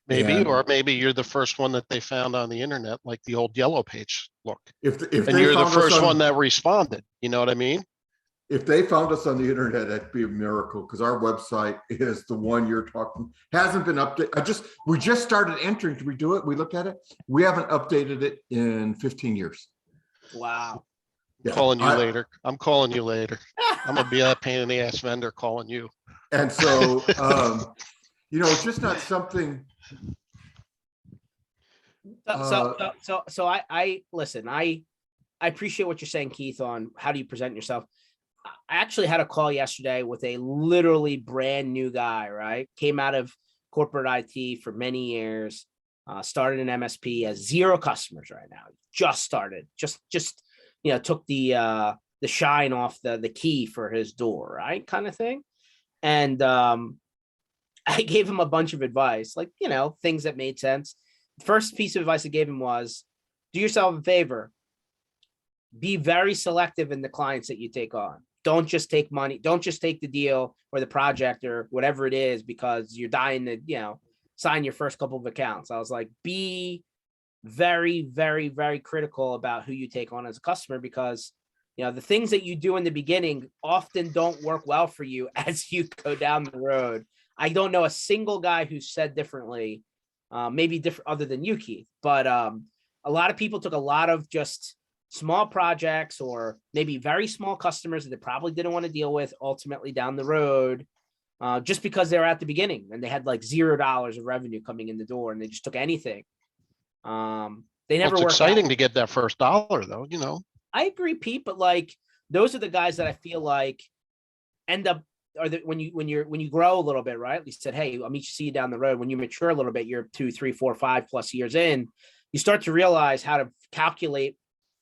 Maybe, or maybe you're the first one that they found on the internet, like the old Yellow Page look. If and you're the first one that responded. You know what I mean? If they found us on the internet, that'd be a miracle, because our website is the one you're talking, hasn't been updated. We just started entering. Did we do it? We looked at it. We haven't updated it in 15 years. Wow. Yeah. Later. I'm calling you later. I'm gonna be a pain in the ass vendor calling you. And so, it's just not something. So I listen, I appreciate what you're saying, Keith, on how do you present yourself. I actually had a call yesterday with a literally brand new guy, right? Came out of corporate IT for many years, started an MSP, has 0 customers right now. Just started, just took the shine off the key for his door, right? Kind of thing. And I gave him a bunch of advice, like, things that made sense. First piece of advice I gave him was, do yourself a favor, be very selective in the clients that you take on. Don't just take money. Don't just take the deal or the project or whatever it is because you're dying to, sign your first couple of accounts. I was like, be very, very, very critical about who you take on as a customer because, the things that you do in the beginning often don't work well for you as you go down the road. I don't know a single guy who said differently, maybe different other than you, Keith, but a lot of people took a lot of just small projects or maybe very small customers that they probably didn't want to deal with ultimately down the road, just because they were at the beginning and they had like $0 of revenue coming in the door and they just took anything. They never It's worked exciting out. to get that first dollar though, I agree, Pete, but like those are the guys that I feel like end up when you grow a little bit, right? You said, hey, I'll see you down the road. When you mature a little bit, you're 2, 3, 4, 5+ years in, you start to realize how to calculate,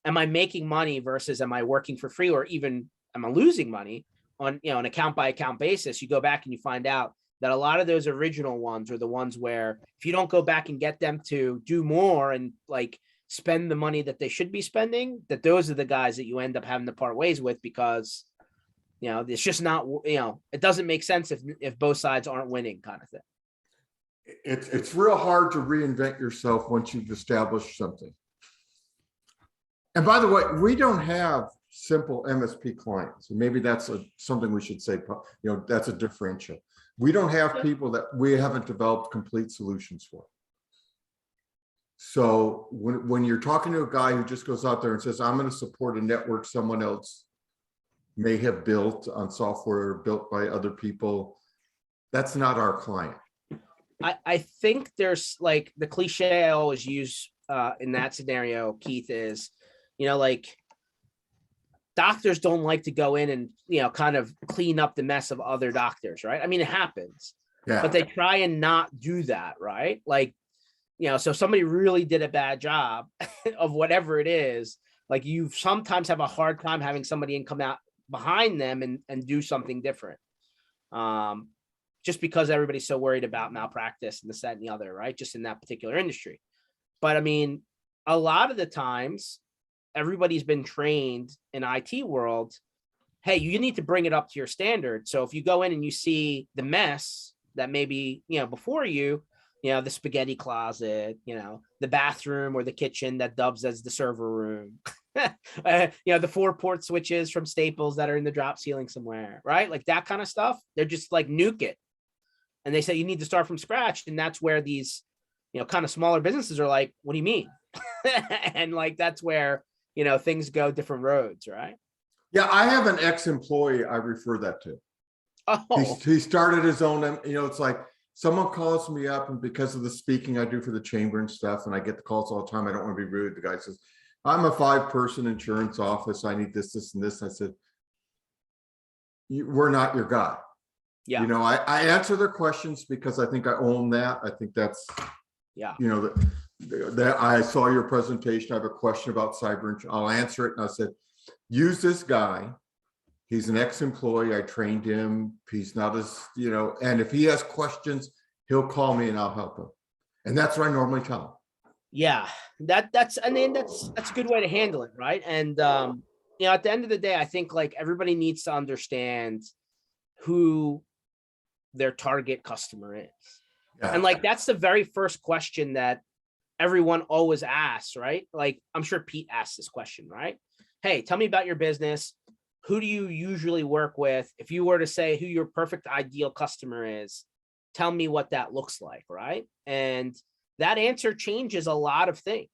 am I making money versus am I working for free, or even am I losing money on an account by account basis? You go back and you find out that a lot of those original ones are the ones where if you don't go back and get them to do more and like spend the money that they should be spending, that those are the guys that you end up having to part ways with because it's just not, it doesn't make sense if both sides aren't winning, kind of thing. It's real hard to reinvent yourself once you've established something. And by the way, we don't have simple MSP clients. And maybe that's something we should say, that's a differential. We don't have people that we haven't developed complete solutions for. So when you're talking to a guy who just goes out there and says, I'm going to support a network someone else may have built on software built by other people, that's not our client. I think there's like the cliche I always use in that scenario, Keith, is, like doctors don't like to go in and, kind of clean up the mess of other doctors, right? I mean, it happens, but they try and not do that, right? Like, so somebody really did a bad job of whatever it is, like you sometimes have a hard time having somebody in come out behind them and do something different. Just because everybody's so worried about malpractice and this, that, and the other, right? Just in that particular industry. But I mean, a lot of the times, everybody's been trained in IT world. Hey, you need to bring it up to your standard. So if you go in and you see the mess that maybe, before you, the spaghetti closet, the bathroom or the kitchen that dubs as the server room, the 4-port switches from Staples that are in the drop ceiling somewhere, right? Like that kind of stuff. They're just like nuke it. And they say you need to start from scratch. And that's where these, kind of smaller businesses are like, what do you mean? And like, that's where, things go different roads, right? Yeah, I have an ex-employee I refer that to. Oh, He started his own, it's like someone calls me up and because of the speaking I do for the chamber and stuff, and I get the calls all the time. I don't want to be rude. The guy says, I'm a 5-person insurance office. I need this, this, and this. I said, we're not your guy. yeah. I answer their questions because I think I own that. I think that's, Yeah. that I saw your presentation. I have a question about cyber insurance. I'll answer it. And I said, use this guy. He's an ex-employee. I trained him. He's not as, and if he has questions, he'll call me and I'll help him. And that's what I normally tell him. Yeah, that's a good way to handle it, right? And at the end of the day, I think like everybody needs to understand who their target customer is. Yeah. And like that's the very first question that everyone always asks, right? Like I'm sure Pete asked this question, right? Hey, tell me about your business. Who do you usually work with? If you were to say who your perfect ideal customer is, tell me what that looks like, right? And that answer changes a lot of things.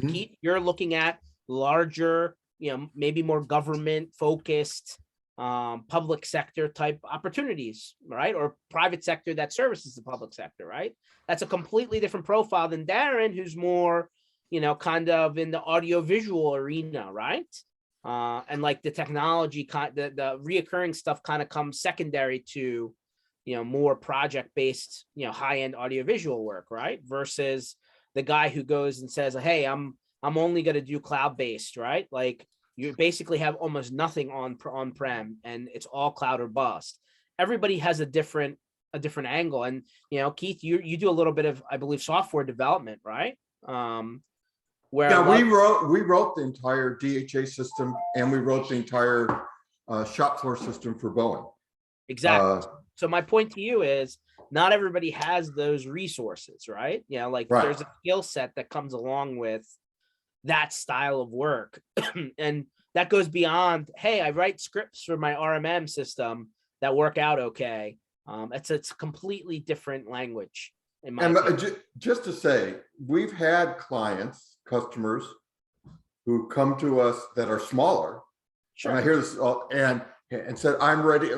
Pete, you're looking at larger, maybe more government focused public sector type opportunities, right? Or private sector that services the public sector, right? That's a completely different profile than Darren, who's more, kind of in the audio visual arena, right? And like the technology, the reoccurring stuff kind of comes secondary to, more project based, high end audio visual work, right? Versus the guy who goes and says, hey, I'm only going to do cloud based, right? Like you basically have almost nothing on-prem and it's all cloud or bust. Everybody has a different angle. And, Keith, you do a little bit of, I believe, software development, right? Where Yeah, we wrote the entire DHA system and we wrote the entire shop floor system for Boeing. Exactly. So my point to you is not everybody has those resources, right? Like Right. There's a skill set that comes along with that style of work. And that goes beyond, hey, I write scripts for my RMM system that work out okay. It's a completely different language. And just to say, we've had customers who come to us that are smaller. Sure. And I hear this and said, I'm ready.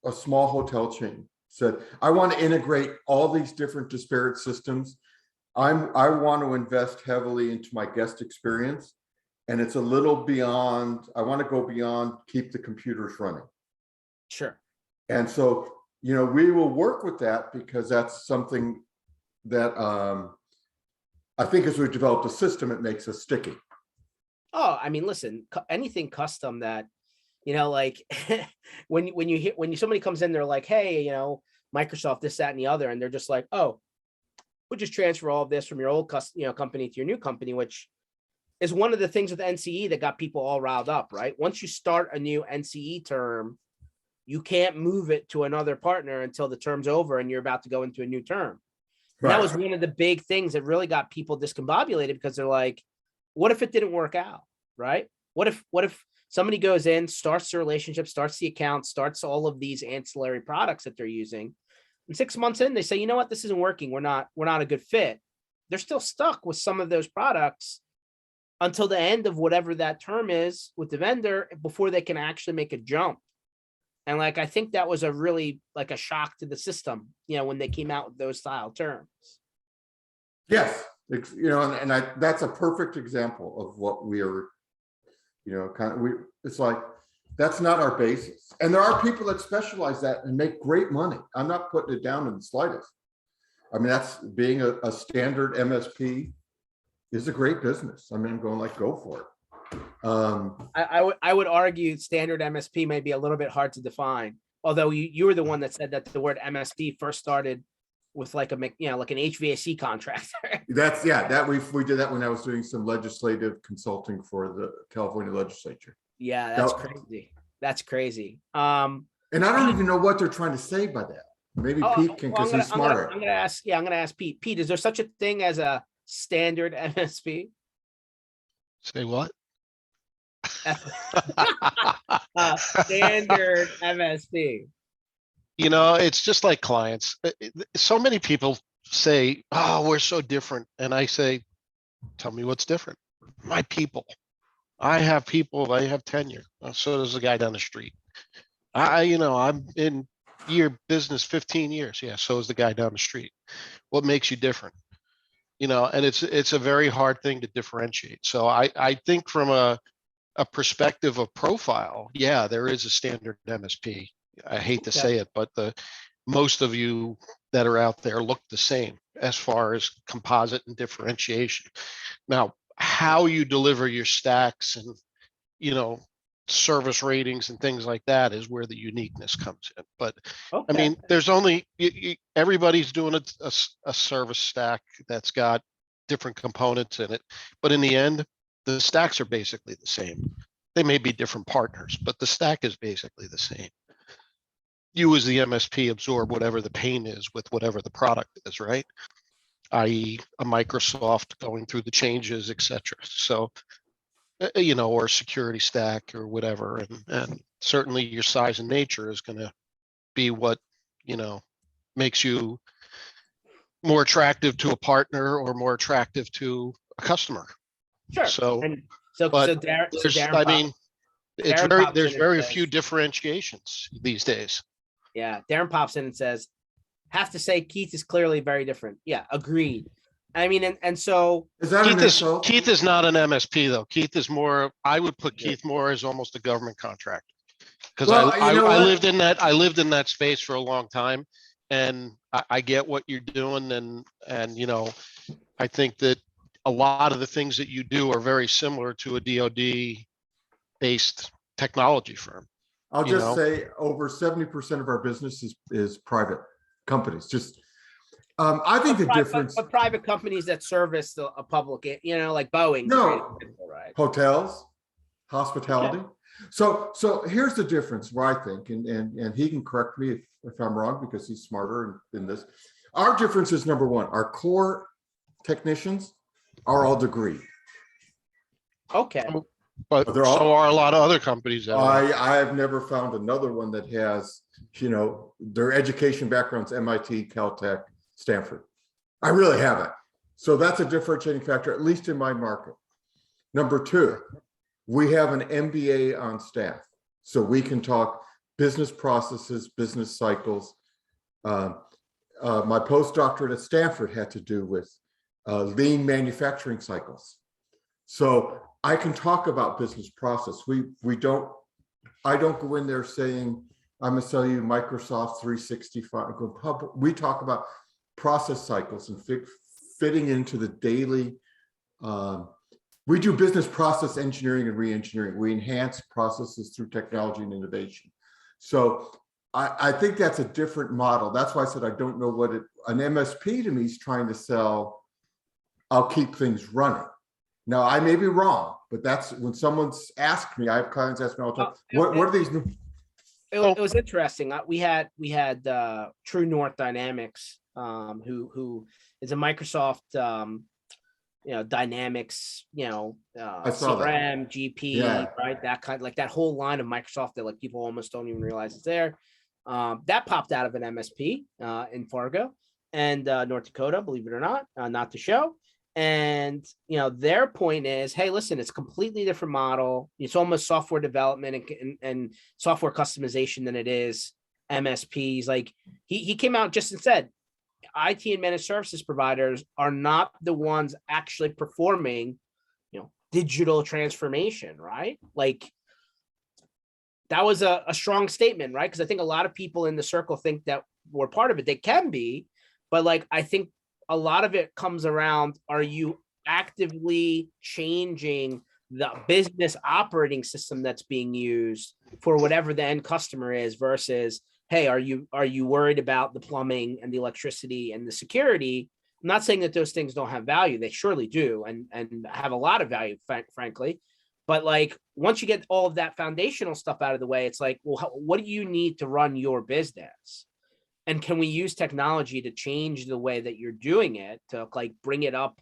A small hotel chain said, I want to integrate all these different disparate systems. I want to invest heavily into my guest experience. And it's a little beyond, I want to go beyond keep the computers running. Sure. And so, we will work with that because that's something that I think as we develop the system, it makes us sticky. Oh, I mean, listen, anything custom that, like when somebody comes in, they're like, hey, Microsoft, this, that, and the other, and they're just like, oh, we'll just transfer all of this from your old company to your new company, which is one of the things with NCE that got people all riled up, right? Once you start a new NCE term, you can't move it to another partner until the term's over and you're about to go into a new term. Right. That was one of the big things that really got people discombobulated because they're like, what if it didn't work out, right? What if somebody goes in, starts the relationship, starts the account, starts all of these ancillary products that they're using, and 6 months in, they say, you know what, this isn't working. We're not a good fit. They're still stuck with some of those products until the end of whatever that term is with the vendor before they can actually make a jump. And like, I think that was a really like a shock to the system, when they came out with those style terms. Yes. That's a perfect example of what we are, it's like, that's not our basis. And there are people that specialize that and make great money. I'm not putting it down in the slightest. I mean, that's being a standard MSP is a great business. I mean, I'm going like, go for it. I would argue standard MSP may be a little bit hard to define. Although you were the one that said that the word MSP first started with like like an HVAC contractor. We did that when I was doing some legislative consulting for the California legislature. Yeah, that's crazy. That's crazy. And I don't even know what they're trying to say by that. Maybe Pete can, because he's smarter. I'm gonna ask Pete. Pete, is there such a thing as a standard MSP? Say what? Standard MSP. It's just like clients. So many people say, oh, we're so different. And I say, tell me what's different. My people. I have people, I have tenure. So does the guy down the street. I'm in your business 15 years. Yeah, so is the guy down the street. What makes you different? And it's a very hard thing to differentiate. So I think from a perspective of profile, yeah, there is a standard MSP. I hate to say it, but most of you that are out there look the same as far as composite and differentiation. Now, how you deliver your stacks and, service ratings and things like that is where the uniqueness comes in. But I mean, there's only, everybody's doing a service stack that's got different components in it. But in the end, the stacks are basically the same. They may be different partners, but the stack is basically the same. You as the MSP absorb whatever the pain is with whatever the product is, right? i.e. a Microsoft going through the changes, etc. So, or security stack or whatever. And certainly your size and nature is going to be what, makes you more attractive to a partner or more attractive to a customer. Sure. So, Darren, It's Darren very, pops there's in and very says- few differentiations these days. Yeah, Darren pops in and says, "Have to say Keith is clearly very different." Yeah, agreed. I mean, and so Is that an insult? Keith is not an MSP though. Keith is more, I would put Yeah. Keith more as almost a government contractor. Because Well, you know I what? lived in that space for a long time, and I get what you're doing, and you know, I think that a lot of the things that you do are very similar to a DoD based technology firm. I'll you just know? say over 70% of our business is private companies. Just, I think the difference, but private companies that service a public, you know, like Boeing. No. Right. hotels, hospitality. So here's the difference where I think, and he can correct me if I'm wrong because he's smarter in this. Our difference is number one, our core technicians are all degree. Okay. But They're all- so are a lot of other companies that are. I have never found another one that has, you know, their education backgrounds, MIT, Caltech, Stanford. I really haven't. So that's a differentiating factor, at least in my market. Number two, we have an MBA on staff. So we can talk business processes, business cycles. My postdoctorate at Stanford had to do with lean manufacturing cycles. So I can talk about business process. I don't go in there saying, I'm gonna sell you Microsoft 365. We talk about process cycles and fitting into the daily. We do business process engineering and re-engineering. We enhance processes through technology and innovation. So I think that's a different model. That's why I said I don't know what an MSP to me is trying to sell. I'll keep things running. Now, I may be wrong, but that's when someone's asked me, I have clients ask me all the time, what are these new? It was interesting. We had True North Dynamics, who is a Microsoft, you know, Dynamics, you know, I saw that. CRM, GP, Yeah. right? That kind, like that whole line of Microsoft that like people almost don't even realize it's there. That popped out of an MSP in Fargo and North Dakota, believe it or not the show. And you know, their point is, hey, listen, it's a completely different model. It's almost software development and software customization than it is MSPs. Like he came out just and said, IT and managed services providers are not the ones actually performing, you know, digital transformation, right? Like that was a strong statement, right? Because I think a lot of people in the circle think that we're part of it. They can be, but like I think a lot of it comes around, are you actively changing the business operating system that's being used for whatever the end customer is versus, hey, are you worried about the plumbing and the electricity and the security? I'm not saying that those things don't have value. They surely do and have a lot of value, frankly. But like once you get all of that foundational stuff out of the way, it's like, well, what do you need to run your business? And can we use technology to change the way that you're doing it to like bring it up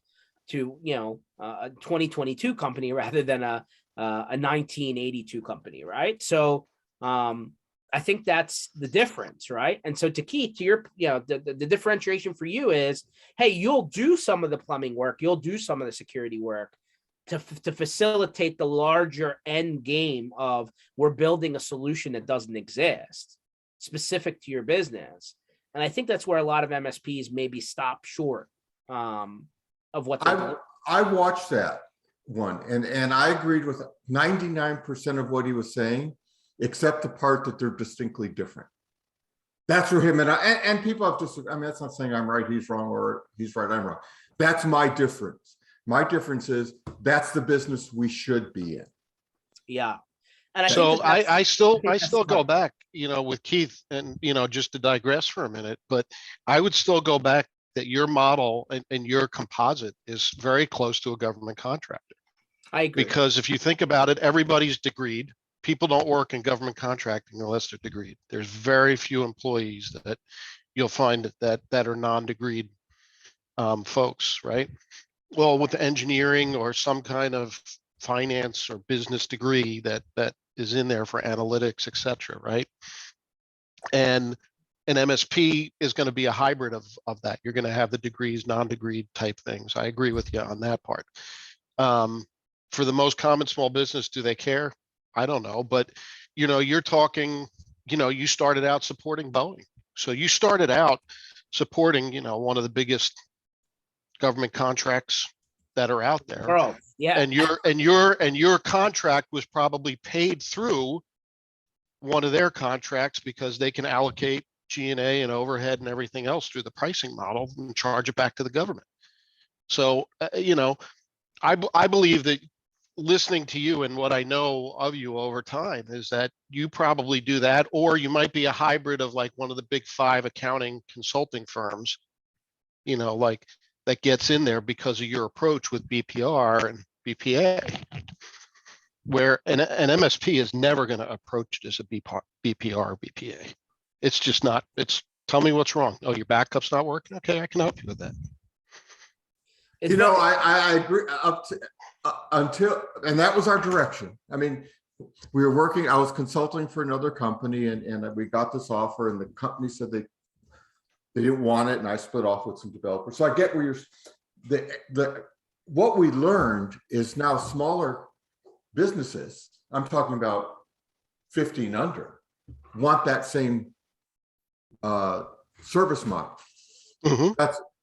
to, you know, a 2022 company rather than a 1982 company, right? So I think that's the difference, right? And so to Keith, to your, you know, the differentiation for you is, hey, you'll do some of the plumbing work, you'll do some of the security work to facilitate the larger end game of we're building a solution that doesn't exist, specific to your business. And I think that's where a lot of MSPs maybe stop short of what I watched that one and I agreed with 99% of what he was saying, except the part that they're distinctly different. That's for him. And people have just, I mean, that's not saying I'm right, he's wrong, or he's right, I'm wrong. That's my difference. My difference is that's the business we should be in. Yeah. And So I still that's go smart. back, you know, with Keith and, you know, just to digress for a minute, but I would still go back that your model and your composite is very close to a government contractor. I agree. Because if you think about it, everybody's degreed. People don't work in government contracting unless they're degreed. There's very few employees that you'll find that are non-degreed folks, right? Well, with engineering or some kind of finance or business degree that is in there for analytics, et cetera, right? And an MSP is going to be a hybrid of that. You're going to have the degrees, non-degreed type things. I agree with you on that part. For the most common small business, do they care? I don't know, but you're talking, you started out supporting Boeing. So you started out supporting, one of the biggest government contracts that are out there. World. Yeah. And your contract was probably paid through one of their contracts because they can allocate G&A and overhead and everything else through the pricing model and charge it back to the government. So, I believe that listening to you and what I know of you over time is that you probably do that, or you might be a hybrid of like one of the big 5 accounting consulting firms, like that gets in there because of your approach with BPR and BPA, where an MSP is never going to approach it as a BPR or BPA. It's just not. It's tell me what's wrong. Oh, your backup's not working. Okay, I can help you with that. I agree up to until, and that was our direction. I mean, we were working, I was consulting for another company and we got this offer and the company said they didn't want it and I split off with some developers. So I get where you're, what we learned is now smaller businesses, I'm talking about 15 under, want that same service model.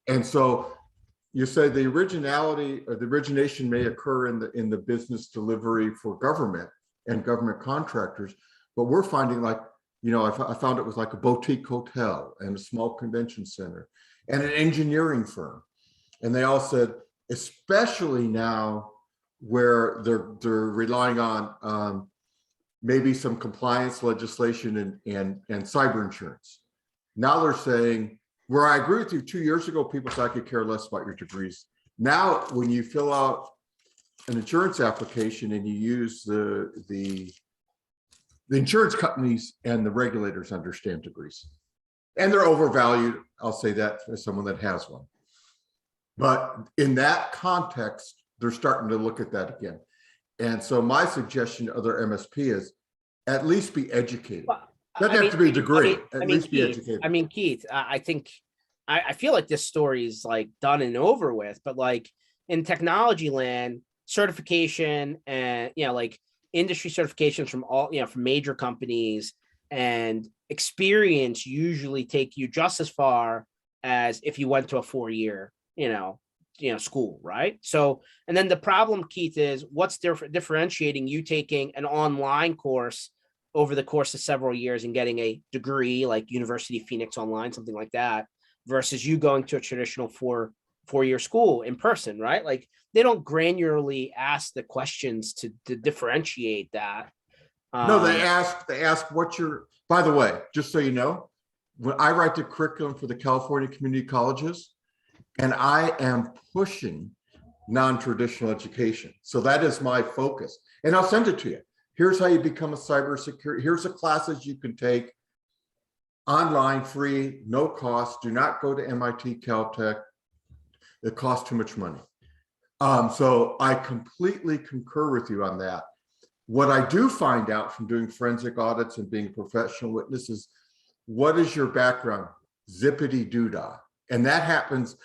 And so you say the originality or the origination may occur in the business delivery for government and government contractors, but we're finding like, I found it was like a boutique hotel and a small convention center and an engineering firm. And they all said, especially now where they're relying on maybe some compliance legislation and cyber insurance. Now they're saying, where I agree with you 2 years ago, people said I could care less about your degrees. Now, when you fill out an insurance application and you use the insurance companies and the regulators understand degrees. And they're overvalued. I'll say that as someone that has one. But in that context, they're starting to look at that again. And so my suggestion to other MSP is at least be educated. Doesn't have to be a degree, at least be educated. I mean, Keith, I think, I feel like this story is like done and over with, but like in technology land, certification and, like industry certifications from all, from major companies and experience usually take you just as far as if you went to a 4-year, school, right? So, and then the problem, Keith, is what's differentiating you taking an online course over the course of several years and getting a degree like University of Phoenix Online, something like that, versus you going to a traditional four-year school in person, right? Like they don't granularly ask the questions to differentiate that. No, they ask what you're, by the way, just so you know, when I write the curriculum for the California community colleges, and I am pushing non-traditional education. So that is my focus. And I'll send it to you. Here's how you become a cybersecurity. Here's the classes you can take online, free, no cost. Do not go to MIT, Caltech. It costs too much money. So I completely concur with you on that. What I do find out from doing forensic audits and being a professional witness is, what is your background? Zippity doodah. And that happens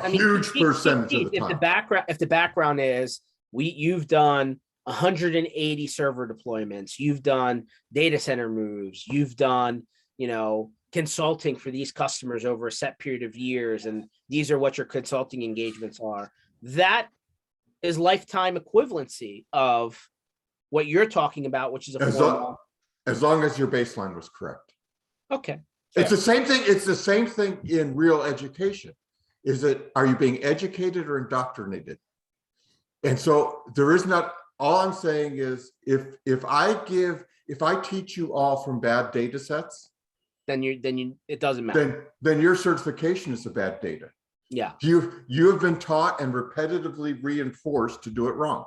huge percentage of the time. If the background is you've done 180 server deployments, you've done data center moves, you've done, consulting for these customers over a set period of years, and these are what your consulting engagements are. That is lifetime equivalency of what you're talking about, which is as long as your baseline was correct. Okay. Fair. It's the same thing. It's the same thing in real education. Are you being educated or indoctrinated? And so there is not, all I'm saying is if I teach you all from bad data sets, then it doesn't matter. Then your certification is the bad data. Yeah. You have been taught and repetitively reinforced to do it wrong.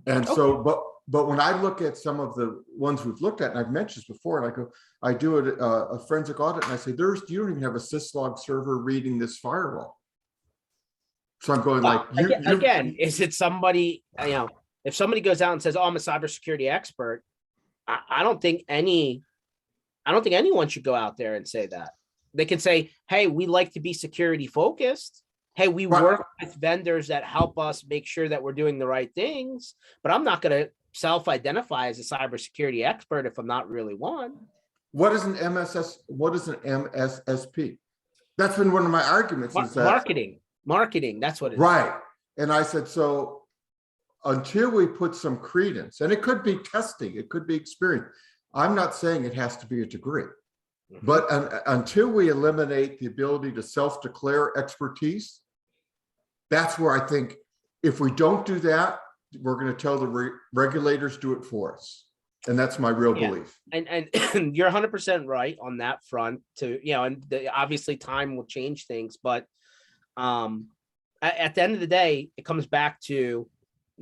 And so, but when I look at some of the ones we've looked at, and I've mentioned this before, and I do a forensic audit, and I say, you don't even have a syslog server reading this firewall. So I'm going again, is it somebody, if somebody goes out and says, oh, I'm a cybersecurity expert, I don't think anyone should go out there and say that. They can say, hey, we like to be security focused. Hey, we work with vendors that help us make sure that we're doing the right things, but I'm not going to self-identify as a cybersecurity expert if I'm not really one. What is an MSS? What is an MSSP? That's been one of my arguments. Is that Marketing. That's what it is. right? And I said, so until we put some credence, and it could be testing, it could be experience. I'm not saying it has to be a degree, but until we eliminate the ability to self-declare expertise, that's where I think if we don't do that, we're going to tell the regulators do it for us. And that's my real belief. And you're 100% right on that front too, and obviously time will change things, but at the end of the day, it comes back to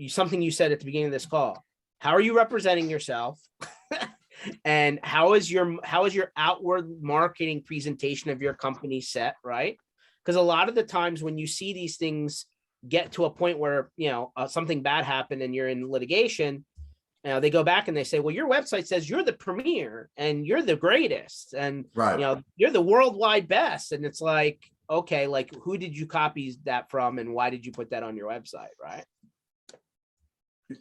something you said at the beginning of this call. How are you representing yourself? And how is your outward marketing presentation of your company set, right? Because a lot of the times when you see these things get to a point where, something bad happened and you're in litigation, they go back and they say, well, your website says you're the premier and you're the greatest and right. You're the worldwide best. And it's like, okay, like who did you copy that from and why did you put that on your website, right?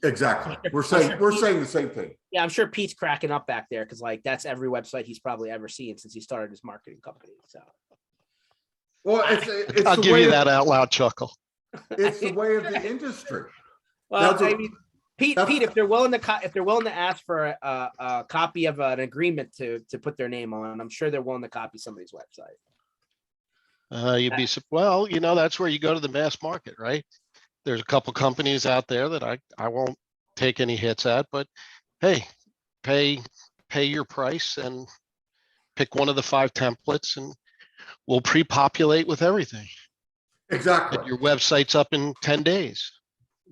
Exactly. We're saying the same thing. Yeah, I'm sure Pete's cracking up back there because like that's every website he's probably ever seen since he started his marketing company. So, well, it's I'll give you that out loud chuckle. It's the way of the industry. Well, Pete, if they're willing to ask for a copy of an agreement to put their name on, I'm sure they're willing to copy somebody's website. Well, that's where you go to the mass market, right? There's a couple companies out there that I won't take any hits at, but hey, pay your price and pick one of the 5 templates and we'll pre-populate with everything. Exactly. And your website's up in 10 days.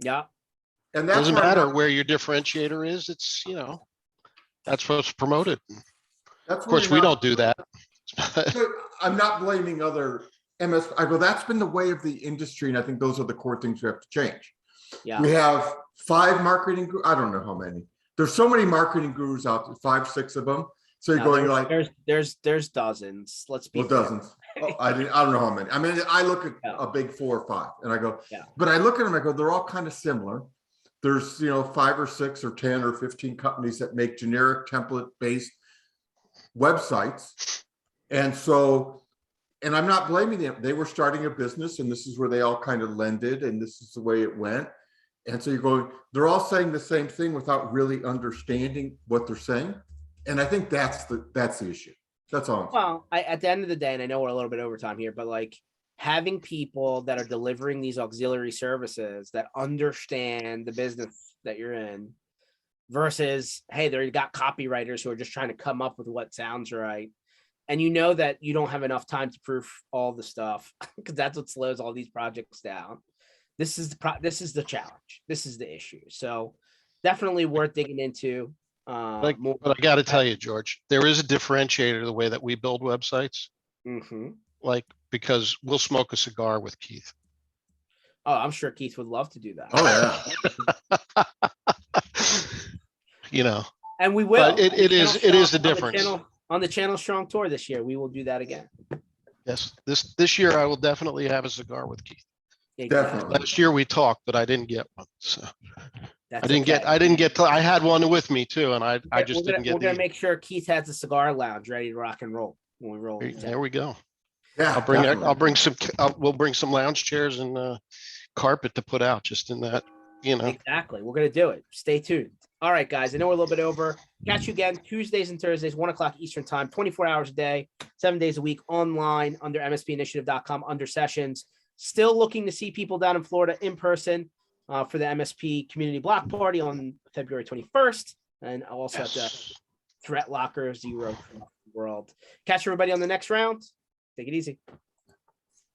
Yeah. And that doesn't matter where your differentiator is. It's, that's what's promoted. Of course, we don't do that. I'm not blaming other MS. I go, that's been the way of the industry. And I think those are the core things we have to change. Yeah. We have 5 marketing gurus. I don't know how many. There's so many marketing gurus out there, 5, 6 of them. So you're going like there's dozens. Let's be dozens. Oh, I don't know how many. I mean, I look at a big 4 or 5 and I go, but I look at them, I go, they're all kind of similar. There's 5 or 6 or 10 or 15 companies that make generic template-based websites. And so, and I'm not blaming them. They were starting a business and this is where they all kind of lended and this is the way it went. And so you're going, they're all saying the same thing without really understanding what they're saying. And I think that's the issue. That's all. Well, at the end of the day, and I know we're a little bit over time here, but like having people that are delivering these auxiliary services that understand the business that you're in versus, hey, they got copywriters who are just trying to come up with what sounds right. And that you don't have enough time to proof all the stuff because that's what slows all these projects down. This is the challenge. This is the issue. So definitely worth digging into. But I got to tell you, George, there is a differentiator the way that we build websites. Mm-hmm. Like, because we'll smoke a cigar with Keith. Oh, I'm sure Keith would love to do that. Oh yeah. And we will. But it is the difference. On the Channel Strong Tour this year, we will do that again. Yes, this year I will definitely have a cigar with Keith. Definitely. Last year we talked, but I didn't get one. So That's I didn't get to, I had one with me too, and I just didn't get. We're gonna make sure Keith has a cigar lounge ready to rock and roll when we roll. There we go. Yeah, we'll bring some lounge chairs and carpet to put out just in that, Exactly. We're gonna do it. Stay tuned. All right, guys. I know we're a little bit over. Catch you again Tuesdays and Thursdays, 1:00 Eastern time, 24 hours a day, 7 days a week, online under MSPinitiative.com under sessions. Still looking to see people down in Florida in person for the MSP Community Block Party on February 21st, and also at the Threat Locker 0 World. Catch everybody on the next round. Take it easy.